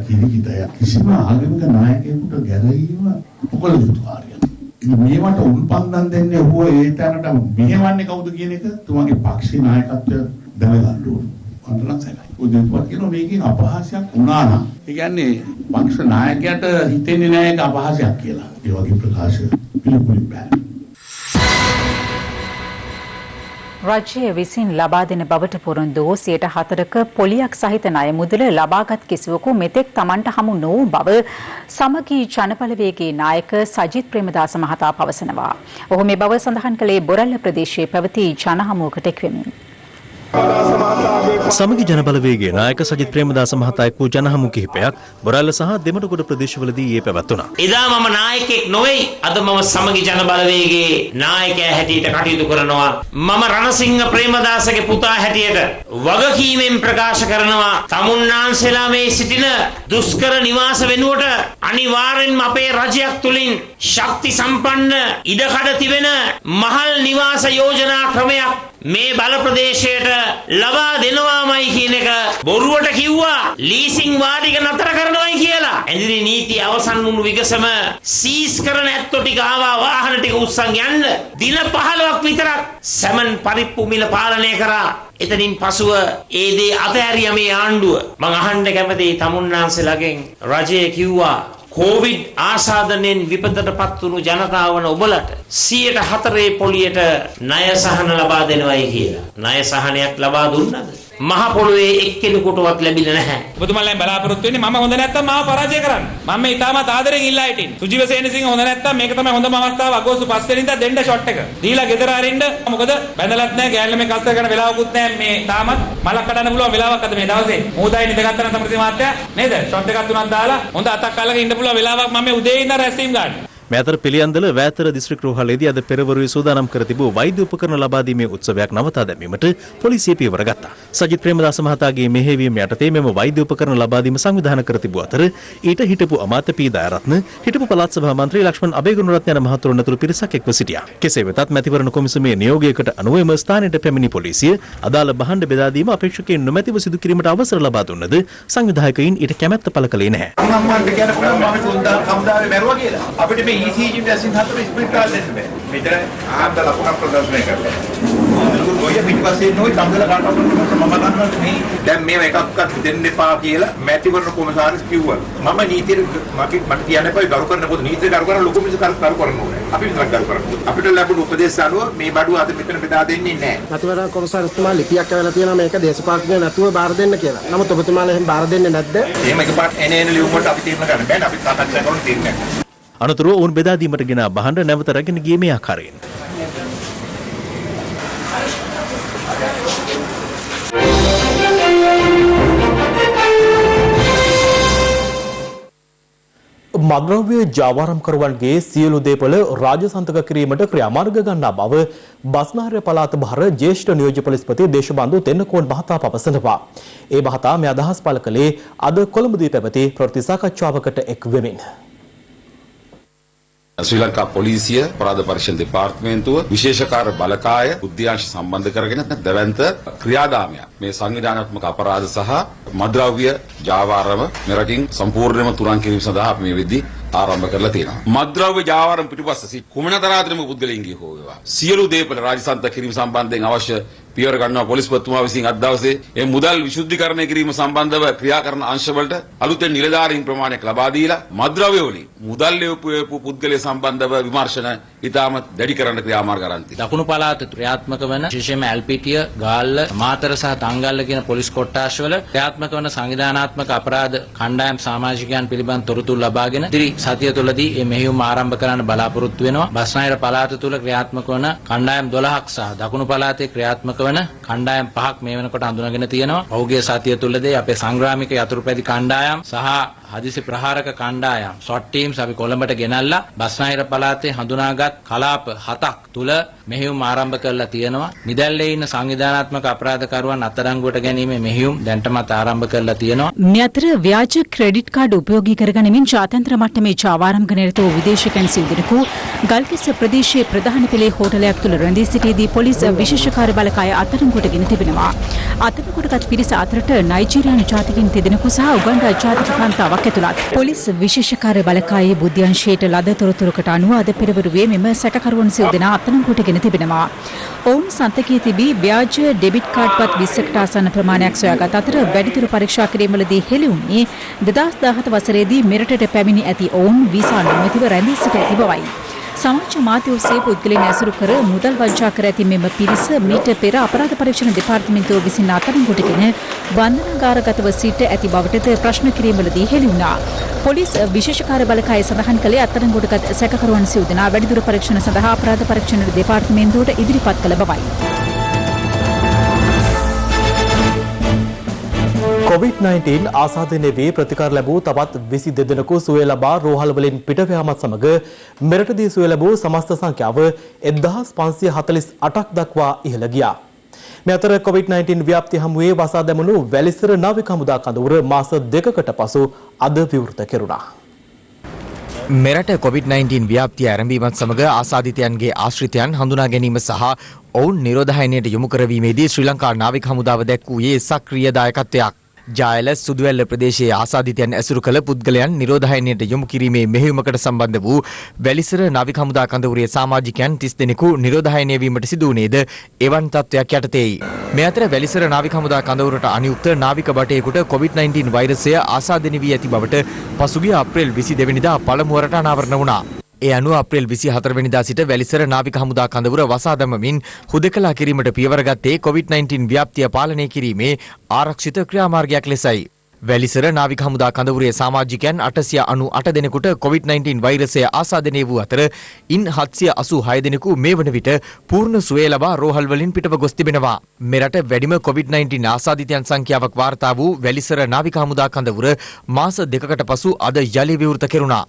[SPEAKER 8] කිරිකිතය කිසිම ආගමික නායකයෙකුට ගැරහීම මොකද යුතුකාරයක්. ඉතින් මේවට උල්පන්දම් දෙන්නේ ඔහු ඒ තැනට මෙහෙවන්නේ කවුද කියන එක තුමාගේ පක්ෂේ නායකත්වය දැනගන්න ඕනේ. අන්තරාසයි. උදේට කියනවා මේකෙන් අපහාසයක් වුණා නම් ඒ කියන්නේ පක්ෂ නායකයාට හිතෙන්නේ නැහැ ඒක අපහාසයක් කියලා. ඒ වගේ ප්‍රකාශ පිළිකුලින් බෑ.
[SPEAKER 3] රජය විසින් ලබා දෙන බවට පොරොන්දු 4%ක පොලියක් සහිත ණය මුදල ලබාගත් කිසිවකු මෙතෙක් Tamanට හමු නොවූ බව සමගී ජනබලවේගයේ නායක සජිත් ප්‍රේමදාස මහතා පවසනවා. ඔහු මේ බව සඳහන් කළේ බොරැල්ල ප්‍රදේශයේ පැවති ජනහමුවකට එක්වෙමින්.
[SPEAKER 4] සමගි ජනබලවේගයේ නායක සජිත් ප්‍රේමදාස මහතා එක් වූ ජනහමු කිහිපයක් බොරැල්ල සහ දෙමටගොඩ ප්‍රදේශවලදී ඊයේ පැවැත්වුණා.
[SPEAKER 14] එදා මම නායකයෙක් නොවේ. අද මම සමගි ජනබලවේගයේ නායකයා හැටියට කටයුතු කරනවා. මම රණසිංහ ප්‍රේමදාසගේ පුතා හැටියට වගකීමෙන් ප්‍රකාශ කරනවා. තමුන්නාන්සලා මේ සිටින දුෂ්කර නිවාස වෙනුවට අනිවාර්යෙන්ම අපේ රජයක් තුලින් ශක්ති සම්පන්න ඉඩකඩ තිබෙන මහල් නිවාස යෝජනා ක්‍රමයක් මේ බල ප්‍රදේශයට ලබා දෙනවාමයි කියන එක බොරුවට කිව්වා. ලීසින් වාඩික නතර කරනවායි කියලා. ඇඳිරි නීතිය අවසන් වුණු විගසම සීස් කරන ඇත්තෝ ටික ආවා වාහන ටික උස්සන් යන්න. දින 15ක් විතරක් සැමන් පරිප්පු මිල පාලනය කරා. එතනින් පසුව ඒ දේ අතහැරියා මේ ආණ්ඩුව. මං අහන්න කැමතියි තමුන්නාන්සලාගෙන් රජය කිව්වා කොවිඩ් ආසාදනයෙන් විපතටපත් වුණු ජනතාවන ඔබලට 104 පොලියට ණය සහන ලබා දෙනවයි කියලා. ණය සහනයක් ලබා දුන්නද? මහ පොළොවේ එක්කෙනෙකුටවත් ලැබිලා නැහැ.
[SPEAKER 18] ඔබතුමාලෙන් බලාපොරොත්තු වෙන්නේ මම හොඳ නැත්තම් මාව පරාජය කරන්න. මම මේ ඉතාමත් ආදරෙන් ඉල්ලා හිටින්. සුජීව සේනසිංහ හොඳ නැත්තම් මේක තමයි හොඳම අවස්ථාව. අගෝස්තු 5 වෙනිදා දෙන්න ෂොට් එක. දීලා ගෙදර අරින්න. මොකද බැඳලත් නැහැ, ගෑල්ල මේ කස්තර කරන වෙලාවකුත් නැහැ. මේ තාමත් මලක් කඩන්න පුළුවන් වෙලාවක් අද මේ දවසේ. මොහොතයි නිදගත්තා නම් සමෘද්ධි මාත්‍යා නේද? ෂොට් එකක් තුනක් දාලා හොඳ අතක් අල්ලගෙන ඉන්න පුළුවන් වෙලාවක් මම මේ උදේ ඉඳන් රැස්වීම ගන්න.
[SPEAKER 4] මේ අතර පිළියන්දල වෑතර දිස්ත්‍රික් රෝහලේදී අද පෙරවරුවේ සූදානම් කර තිබූ වෛද්‍ය උපකරණ ලබා දීමේ උත්සවයක් නවතා දැමීමට පොලිසිය පියවර ගත්තා. සජිත් ප්‍රේමදාස මහතාගේ මෙහෙයවීම යටතේ මෙම වෛද්‍ය උපකරණ ලබා දීම සංවිධානය කර තිබූ අතර ඊට හිටපු අමාත්‍ය පී දයාරත්න, හිටපු පළාත් සභා මන්ත්‍රී ලක්ෂ්මන් අබේගුණරත්න යන මහතුරුන් ඇතුළු පිරිසක් එක්ව සිටියා. කෙසේ වෙතත් මැතිවරණ කොමිසමේ නියෝගයකට අනුව එම ස්ථානයට පැමිණි පොලිසිය අදාළ භාණ්ඩ බෙදා දීම අපේක්ෂකයන් නොමැතිව සිදු කිරීමට අවසර ලබා දුන්නද සංවිධායකයින් ඊට කැමැත්ත පළ කළේ නැහැ.
[SPEAKER 10] අම්මන්ට කියන පුළුවන් මම තුන්දා කම්දාවේ මැරුවා කියලා. අපිට මේ ECG ටෙස්ටින් හතර ස්පිරිතාල දෙන්න බෑ. මෙතන ආන්ද ලකුණක් ප්‍රදර්ශනය කරලා. ඔය පිටපස්සේ නෝයි තම්දල කාටවත් මම දන්නවා මේ දැන් මේව එකක්වත් දෙන්න එපා කියලා මැතිවරණ කොමසාරිස් කිව්වා. මම නීතියට මට කියන්න එපා ගරු කරන පොත නීතිය ගරු කරන ලොකු මිනිස්සු කරු කරන්න ඕනේ. අපි විතරක් ගරු කරන්න ඕනේ. අපිට ලැබුණු උපදේශ අනුව මේ බඩුව අද මෙතන බෙදා දෙන්නේ නැහැ.
[SPEAKER 12] මැතිවරණ කොමසාරිස්තුමා ලිපියක් ඇවිල්ලා තියෙනවා මේක දේශපාලනඥයෝ නැතුව බාර දෙන්න කියලා. නමුත් ඔබතුමාලා එහෙම බාර දෙන්නේ නැද්ද?
[SPEAKER 10] එහෙම එකපාරට එන ලියුම් වලට අපි තීරණ ගන්න බෑ. අපි සාකච්ඡා කරන තීරණයක්.
[SPEAKER 4] අනතුරුව ඔවුන් බෙදා දීමට ගෙන භාණ්ඩ නැවත රැගෙන ගියේ මේ ආකාරයෙන්.
[SPEAKER 2] මද්‍රව්‍ය ජාවාරම්කරුවන්ගේ සියලු දේපොළ රාජසන්තක කිරීමට ක්‍රියාමාර්ග ගන්නා බව බස්නාහිර පළාත භාර ජ්‍යෙෂ්ඨ නියෝජ්‍ය පොලිස්පති දේශබන්දු තෙන්නකෝන් මහතා පවසනවා. ඒ මහතා මේ අදහස් පළ කළේ අද කොළඹදී පැවති ප්‍රවෘත්ති සාකච්ඡාවකට එක් වෙමින්.
[SPEAKER 13] ශ්‍රී ලංකා පොලිසිය අපරාධ පරීක්ෂණ දෙපාර්තමේන්තුව විශේෂකාර බලකාය උද්‍යාංශ සම්බන්ධ කරගෙන දැවැන්ත ක්‍රියාදාමයක් මේ සංවිධානාත්මක අපරාධ සහ මද්‍රව්‍ය ජාවාරම මෙරටින් සම්පූර්ණයෙන්ම තුරන් කිරීම සඳහා අපි මේ වෙද්දී ආරම්භ කරලා තියෙනවා. මද්‍රව්‍ය ජාවාරම පිටුපස්ස කුමන තරාතිරම පුද්ගලයින්ගේ හෝ වේවා සියලු දේපළ රාජසන්තක කිරීම සම්බන්ධයෙන් අවශ්‍ය පියවර ගන්නවා පොලිස්පතිතුමා විසින් අද දවසේ මේ මුදල් විශුද්ධීකරණය කිරීම සම්බන්ධව ක්‍රියා කරන අංශවලට අලුතෙන් නිලධාරීන් ප්‍රමාණයක් ලබා දීලා මද්‍රව්‍ය වලින් මුදල් ලැබපු පුද්ගලයා සම්බන්ධව විමර්ශන ඉතාමත් දැඩි කරන්න ක්‍රියාමාර්ග ආරම්භ තියෙනවා.
[SPEAKER 16] දකුණු පළාත ක්‍රියාත්මක වන විශේෂයෙන්ම ඇල්පිටිය, ගාල්ල, මාතර සහ තංගල්ල කියන පොලිස් කොට්ටාශවල ක්‍රියාත්මක වන සංවිධානාත්මක අපරාධ කණ්ඩායම් සමාජිකයන් පිළිබඳ තොරතුරු ලබාගෙන ඉදිරි සතිය තුළදී මේ මෙහෙයුම ආරම්භ කරන්න බලාපොරොත්තු වෙනවා. බස්නාහිර පළාත තුළ ක්‍රියාත්මක වන කණ්ඩායම් 12ක් සහ දකුණු පළාතේ ක්‍රියාත්මක වන කණ්ඩායම් 5ක් මේ වෙනකොට හඳුනාගෙන තියෙනවා. පහුගිය සතිය තුළදී අපේ සංග්‍රාමික යතුරුපැදි කණ්ඩායම් සහ හදිසි ප්‍රහාරක කණ්ඩායම් SWAT teams අපි කොළඹට ගෙනල්ලා බස්නාහිර පළාතේ හඳුනාගත් කලාප 7ක් තුල මෙහෙයුම් ආරම්භ කරලා තියෙනවා. නිදැල්ලේ ඉන්න සංවිධානාත්මක අපරාධකරුවන් අත්අඩංගුවට ගැනීමේ මෙහෙයුම් දැන්ටමත් ආරම්භ කරලා තියෙනවා.
[SPEAKER 3] මේ අතර ව්‍යාජ ක්‍රෙඩිට් කාඩ් උපයෝගී කරගනිමින් ජාත්‍යන්තර මට්ටමේ ජාවාරම්ග නිරත වූ විදේශිකයන් සිවුදෙනෙකු ගල්කිස්ස ප්‍රදේශයේ ප්‍රධාන පෙළේ හෝටලයක් තුල රැඳී සිටියේදී පොලිස් විශේෂකාර්ය බලකාය අත්අඩංගුවට ගෙන තිබෙනවා. අත්අඩංගුවටගත් පිරිස අතරට නයිජීරියානු ජාතිකයින් තිදෙනෙකු සහ උගන්ඩා ජාතික කාන්තාවක් ඇතුළත්. පොලිස් විශේෂකාර්ය බලකායේ බුද්ධ්‍යංශයට ලද තොරතුරකට අනුව අද පෙරවරුවේ මෙම සැකකරුවන් සිව් දෙනා අත්අඩංගුවට ගෙන තිබෙනවා. ඔවුන් සන්තකයේ තිබී ව්‍යාජ ඩෙබිට් කාඩ්පත් 20කට ආසන්න ප්‍රමාණයක් සොයාගත් අතර වැඩිදුර පරීක්ෂා කිරීමවලදී හෙළි වුණේ 2017 වසරේදී මෙරටට පැමිණි ඇති ඔවුන් වීසා නොමැතිව රැඳී සිට ඇති බවයි. සමාජ මාධ්‍ය ඔස්සේ පුද්ගලයන් ඇසුරු කර මුදල් වංචා කර ඇති මෙම පිරිස මීට පෙර අපරාධ පරීක්ෂණ දෙපාර්තමේන්තුව විසින් අත්අඩංගුවටගෙන බන්ධනාගාරගතව සිට ඇති බවටද ප්‍රශ්න කිරීමවලදී හෙළි වුණා. පොලිස් විශේෂකාර්ය බලකාය සඳහන් කළේ අත්අඩංගුවටගත් සැකකරුවන් සිව් දෙනා වැඩිදුර පරීක්ෂණ සඳහා අපරාධ පරීක්ෂණ දෙපාර්තමේන්තුවට ඉදිරිපත් කළ බවයි.
[SPEAKER 2] COVID-19 ආසාදනයේ වී ප්‍රතිකාර ලැබූ තවත් 22 දෙනෙකු සුවය ලබා රෝහල් වලින් පිටව යාමත් සමග මෙරටදී සුවය ලැබූ සමස්ත සංඛ්‍යාව 1548ක් දක්වා ඉහළ ගියා. මේ අතර COVID-19 ව්‍යාප්තිය හමුවේ වසා දැමුණු වැලිසර නාවික හමුදා කඳවුර මාස 2කට පසු අද විවෘත කෙරුණා.
[SPEAKER 17] මෙරට COVID-19 ව්‍යාප්තිය ආරම්භීමත් සමග ආසාදිතයන්ගේ ආශ්‍රිතයන් හඳුනා ගැනීම සහ ඔවුන් නිරෝධායනයට යොමු කරවීමේදී ශ්‍රී ලංකා නාවික හමුදාව දැක්වූයේ සක්‍රීය දායකත්වයක්. ජායල සුදුවැල්ල ප්‍රදේශයේ ආසාදිතයන් ඇසුරු කළ පුද්ගලයන් නිරෝධායනයට යොමු කිරීමේ මෙහෙයුමකට සම්බන්ධ වූ වැලිසර නාවික හමුදා කඳවුරේ සමාජිකයන් 30 දෙනෙකු නිරෝධායනය වීමට සිදු වුණේද එවන් තත්ත්වයක් යටතේයි. මේ අතර වැලිසර නාවික හමුදා කඳවුරට අනියුක්ත නාවික බටයෙකුට COVID-19 වෛරසය ආසාදනය වී ඇති බවට පසුගිය අප්‍රේල් 22 වෙනිදා පළමු වරට අනාවරණ වුණා. ඒ අනුව අප්‍රේල් 24 වෙනිදා සිට වැලිසර නාවික හමුදා කඳවුර වසා දැමමින් හුදකලා කිරීමට පියවර ගත්තේ COVID-19 ව්‍යාප්තිය පාලනය කිරීමේ ආරක්ෂිත ක්‍රියාමාර්ගයක් ලෙසයි. වැලිසර නාවික හමුදා කඳවුරේ සමාජිකයන් 898 දෙනෙකුට COVID-19 වෛරසය ආසාදනය වූ අතර ඉන් 786 දෙනෙකු මේ වන විට පූර්ණ සුවය ලබා රෝහල් වලින් පිටව ගොස් තිබෙනවා. මෙරට වැඩිම COVID-19 ආසාදිතයන් සංඛ්‍යාවක් වාර්තා වූ වැලිසර නාවික හමුදා කඳවුර මාස 2කට පසු අද යලි විවෘත කෙරුණා.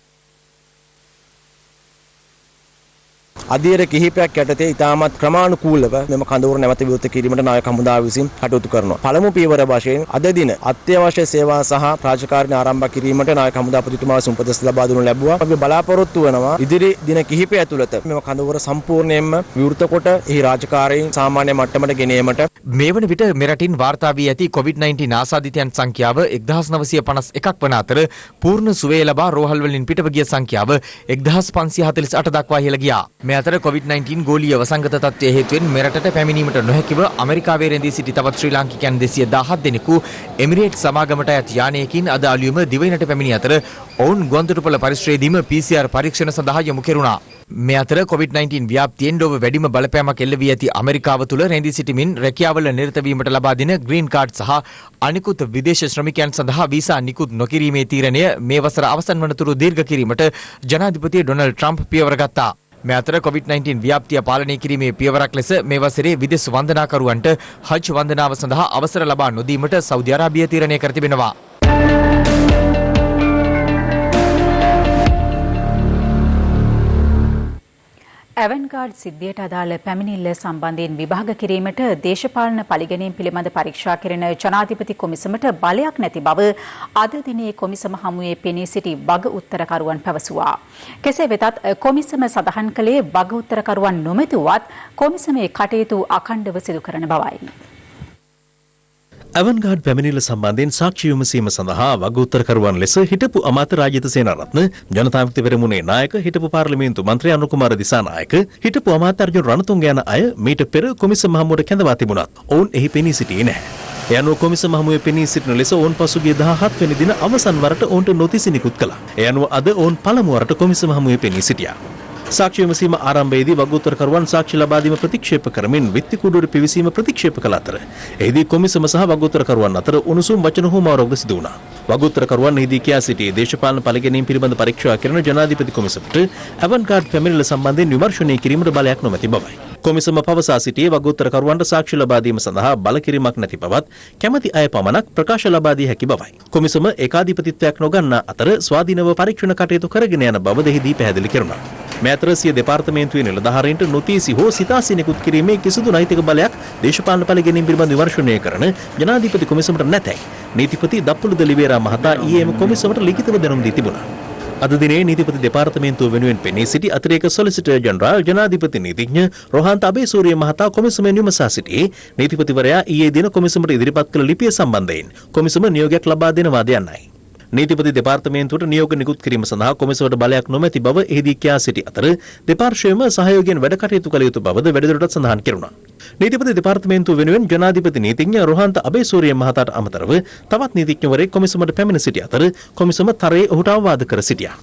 [SPEAKER 17] අධීර කිහිපයක් යටතේ ඉතාමත් ක්‍රමානුකූලව මෙම කඳවුර නැවත විවෘත කිරීමට නායක හමුදාව විසින් කටයුතු කරනවා. පළමු පියවර වශයෙන් අද දින අත්‍යවශ්‍ය සේවා සහ රාජකාරී ආරම්භ කිරීමට නායක හමුදාපතිතුමා උපදෙස් ලබා දුන්නු ලැබුවා. අපි බලාපොරොත්තු වෙනවා ඉදිරි දින කිහිපය ඇතුළත මෙම කඳවුර සම්පූර්ණයෙන්ම විවෘත කොට එහි රාජකාරීන් සාමාන්‍ය මට්ටමට ගෙන ඒමට මේ වන විට මෙරටින් වාර්තා වී ඇති COVID-19 ආසාදිතයන් සංඛ්‍යාව 1951ක් වන අතර පූර්ණ සුවය ලබා රෝහල් වලින් පිටව ගිය සංඛ්‍යාව 1548 දක්වා ඉහළ ගියා. මේ අතර COVID-19 ගෝලීය වසංගත තත්ත්වයේ හේතුවෙන් මෙරටට පැමිණීමට නොහැකිව ඇමරිකාවේ රැඳී සිටි තවත් ශ්‍රී ලාංකිකයන් 217 දෙනෙකු එමිරේට්ස් සමාගමට ඇති යානයකින් අද අලුයම දිවයිනට පැමිණි අතර ඔවුන් ගුවන්තොටුපළ පරිශ්‍රයේදීම PCR පරීක්ෂණ සඳහා යොමු කෙරුණා. මේ අතර COVID-19 ව්‍යාප්තියෙන් ලොව වැඩිම බලපෑමක් එල්ල වී ඇති ඇමරිකාව තුළ රැඳී සිටිමින් රැකියාවල නිරත වීමට ලබා දෙන ග්‍රීන් කාඩ් සහ අනිකුත් විදේශ ශ්‍රමිකයන් සඳහා වීසා නිකුත් නොකිරීමේ තීරණය මේ වසර අවසන් වනතුරු දීර්ඝ කිරීමට ජනාධිපති ඩොනල්ඩ් ට්‍රම්ප් පියවර ගත්තා. මේ අතර COVID-19 ව්‍යාප්තිය පාලනය කිරීමේ පියවරක් ලෙස මේ වසරේ විදේශ වන්දනාකරුවන්ට හජ් වන්දනාව සඳහා අවසර ලබා නොදීමට සෞදි අරාබිය තීරණය කර තිබෙනවා.
[SPEAKER 3] ඇවන්ගාඩ් සිද්ධියට අදාළ පැමිණිල්ල සම්බන්ධයෙන් විභාග කිරීමට දේශපාලන පරිගැනීම් පිළිබඳ පරීක්ෂා කෙරෙන ජනාධිපති කොමිසමට බලයක් නැති බව අද දිනේ කොමිසම හමුවේ පෙනී සිටි වග උත්තරකරුවන් පැවසුවා. කෙසේ වෙතත් කොමිසම සඳහන් කළේ වග උත්තරකරුවන් නොමැතිවත් කොමිසමේ කටයුතු අඛණ්ඩව සිදු කරන බවයි.
[SPEAKER 4] ඇවන්ගාඩ් පැමිණිල්ල සම්බන්ධයෙන් සාක්ෂි විමසීම සඳහා වග උත්තරකරුවන් ලෙස හිටපු අමාත්‍ය රාජිත සේනාරත්න, ජනතා විමුක්ති පෙරමුණේ නායක හිටපු පාර්ලිමේන්තු මන්ත්‍රී අනුකුමාර දිසානායක, හිටපු අමාත්‍ය අර්ජුන රණතුංග යන අය මීට පෙර කොමිසම හමුවට කැඳවා තිබුණත් ඔවුන් එහි පෙනී සිටියේ නැහැ. ඒ අනුව කොමිසම හමුවේ පෙනී සිටින ලෙස ඔවුන් පසුගිය 17 වෙනි දින අවසන් වරට ඔවුන්ට නොතිසි නිකුත් කළා. ඒ අනුව අද ඔවුන් පළමු වරට කොමිසම හමුවේ පෙනී සිටියා. සාක්ෂි විමසීම ආරම්භයේදී වග උත්තරකරුවන් සාක්ෂි ලබා දීම ප්‍රතික්ෂේප කරමින් විත්ති කුඩුවට පිවිසීම ප්‍රතික්ෂේප කළ අතර එහිදී කොමිසම සහ වග උත්තරකරුවන් අතර උණුසුම් වචන හුවමාරුවක්ද සිදු වුණා. වග උත්තරකරුවන් එහිදී කියා සිටියේ දේශපාලන පරිගැනීම් පිළිබඳ පරීක්ෂා කරන ජනාධිපති කොමිසමට ඇවන්ගාඩ් පැමිණිල්ල සම්බන්ධයෙන් විමර්ශනය කිරීමට බලයක් නොමැති බවයි. කොමිසම පවසා සිටියේ වග උත්තරකරුවන්ට සාක්ෂි ලබා දීම සඳහා බල කිරීමක් නැති බවත් කැමැති අය පමණක් ප්‍රකාශ ලබා දී හැකි බවයි. කොමිසම ඒකාධිපතිත්වයක් නොගන්නා අතර ස්වාධීනව පරීක්ෂණ කටයුතු කරගෙන යන බව දෙහිදී පැහැදිලි කෙරුණා. මේ අතර සිය දෙපාර්තමේන්තුවේ නිලධාරීන්ට නොතීසි හෝ සිතාසි නිකුත් කිරීමේ කිසිදු නෛතික බලයක් දේශපාලන පරිගැනීම් පිළිබඳ විමර්ශනය කරන ජනාධිපති කොමිසමට නැතයි නීතිපති දප්පුලු දලිවේරා මහතා ඊයේම කොමිසමට ලිඛිතව දැනුම් දී තිබුණා. අද දිනේ නීතිපති දෙපාර්තමේන්තුව වෙනුවෙන් පෙනී සිටි අතිරේක සොලිසිටර් ජෙනරාල් ජනාධිපති නීතිඥ රොහන්ත අබේසූරිය මහතා කොමිසමෙන් විමසා සිටියේ නීතිපතිවරයා ඊයේ දින කොමිසමට ඉදිරිපත් කළ ලිපිය සම්බන්ධයෙන් කොමිසම නියෝගයක් ලබා දෙනවා යන්නයි. නීතිපති දෙපාර්තමේන්තුවට නියෝග නිකුත් කිරීම සඳහා කොමිසමට බලයක් නොමැති බව එහිදී කියා සිටි අතර දෙපාර්ශ්වයම සහයෝගයෙන් වැඩ කටයුතු කළ යුතු බවද වැඩිදුරටත් සඳහන් කෙරුණා. නීතිපති දෙපාර්තමේන්තුව වෙනුවෙන් ජනාධිපති නීතිඥ රොහන්ත අබේසූරිය මහතාට අමතරව තවත් නීතිඥවරයෙක් කොමිසමට පැමිණ සිටි අතර කොමිසම තරයේ ඔහුට අවවාද කර සිටියා.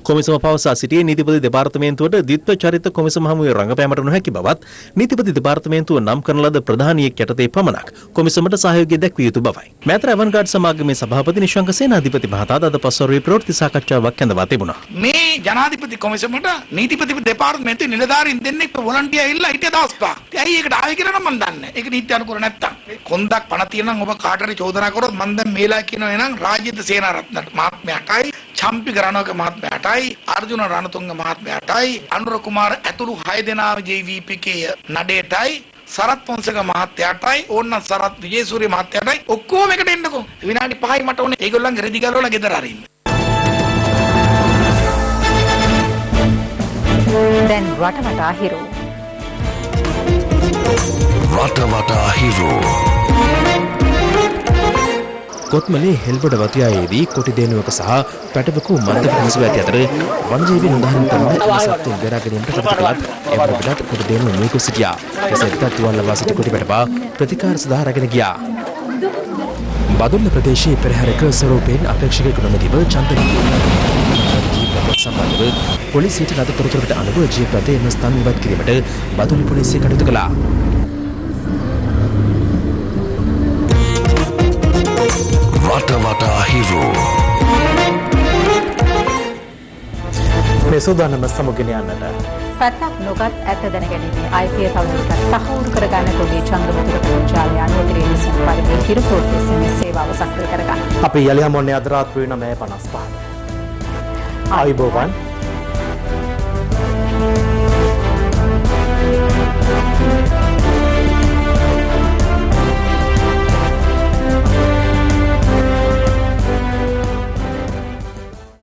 [SPEAKER 4] කොමිසම පවසා සිටියේ නීතිපති දෙපාර්තමේන්තුවට ද්විත්ව චරිත කොමිසම හමුවේ රංගපෑමට නොහැකි බවත් නීතිපති දෙපාර්තමේන්තුව නම් කරන ලද ප්‍රධානියෙක් යටතේ පමණක් කොමිසමට සහයෝගය දැක්විය යුතු බවයි. මේතර ඇවන්ගාඩ් සමාගමේ සභාපති නිශංක සේනාධිපති මහතා අද පස්වරුවේ ප්‍රවෘත්ති සාකච්ඡාවක් කැඳවා තිබුණා.
[SPEAKER 1] මේ ජනාධිපති කොමිසමට නීතිපති දෙපාර්තමේන්තුවේ නිලධාරීන් දෙන්නෙක් වොලන්ටියර් ඇවිල්ලා හිටිය දවස් පහ. ඇයි ඒකට ආවේ කියලා නම් මම දන්නේ නැහැ. ඒක නීති අනුකූල නැත්තම්. කොන්දක් පණ තියෙන නම් ඔබ කාට හරි චෝදනා කරොත් මම දැන් මේලා කියනවා එනං රාජ්‍යත සේනාරත්නට මහත්මයාටයි චම්පි ගරණවක මහත්මයාටයි අර්ජුන රණතුංග මහත්මයාටයි අනුර කුමාර ඇතුළු 6 දෙනාම JVPK නඩේටයි සරත් පොන්සේක මහත්තයාටයි ඕන්න සරත් විජේසූරිය මහත්තයාටයි ඔක්කොම එකට එන්නකෝ විනාඩි 5යි මට ඕනේ ඒගොල්ලන්ගේ රෙදි ගලවලා ගෙදර අරින්න.
[SPEAKER 3] දැන් රටවටා හිරු.
[SPEAKER 9] රටවටා හිරු.
[SPEAKER 4] කොත්මලේ හෙල්බඩ වතියායේදී කොටි දේනුවක සහ පැටබකු මන්දක හසු ඇති අතර වනජීවී නිලධාරීන් තමයි සත්තුන් බේරා ගැනීමට කටයුතු කළත් ඒ වගේට කොටි දේනුව නියුකු සිටියා. එසේ වෙතත් තුවාල ලබා සිටි කොටි පැටවා ප්‍රතිකාර සඳහා රැගෙන ගියා. බදුල්ල ප්‍රදේශයේ පෙරහැරක ස්වරූපයෙන් අපේක්ෂකයෙකු නොමැතිව චන්දනී සම්බන්ධව පොලිසියට ලද තොරතුරකට අනුව ජීප් රථය එම ස්ථාන ඉවත් කිරීමට බදුල්ල පොලිසිය කටයුතු කළා.
[SPEAKER 9] රටවටා හිරු.
[SPEAKER 2] මේ සූදානම සමුගෙන යන්නට
[SPEAKER 3] පැත්තක් නොගත් ඇත්ත දැනගැනීමේ අයිතිය තවදුරටත් තහවුරු කරගන්න පොඩි චන්ද්‍රමුතුර ප්‍රචාරය අනුවතිරේ විසින් පරිදි කිරුපෝට් SMS සේවාව සක්‍රිය කරගන්න.
[SPEAKER 2] අපි යලි හමුවන්නේ අද රාත්‍රියේ 9:55. ආයුබෝවන්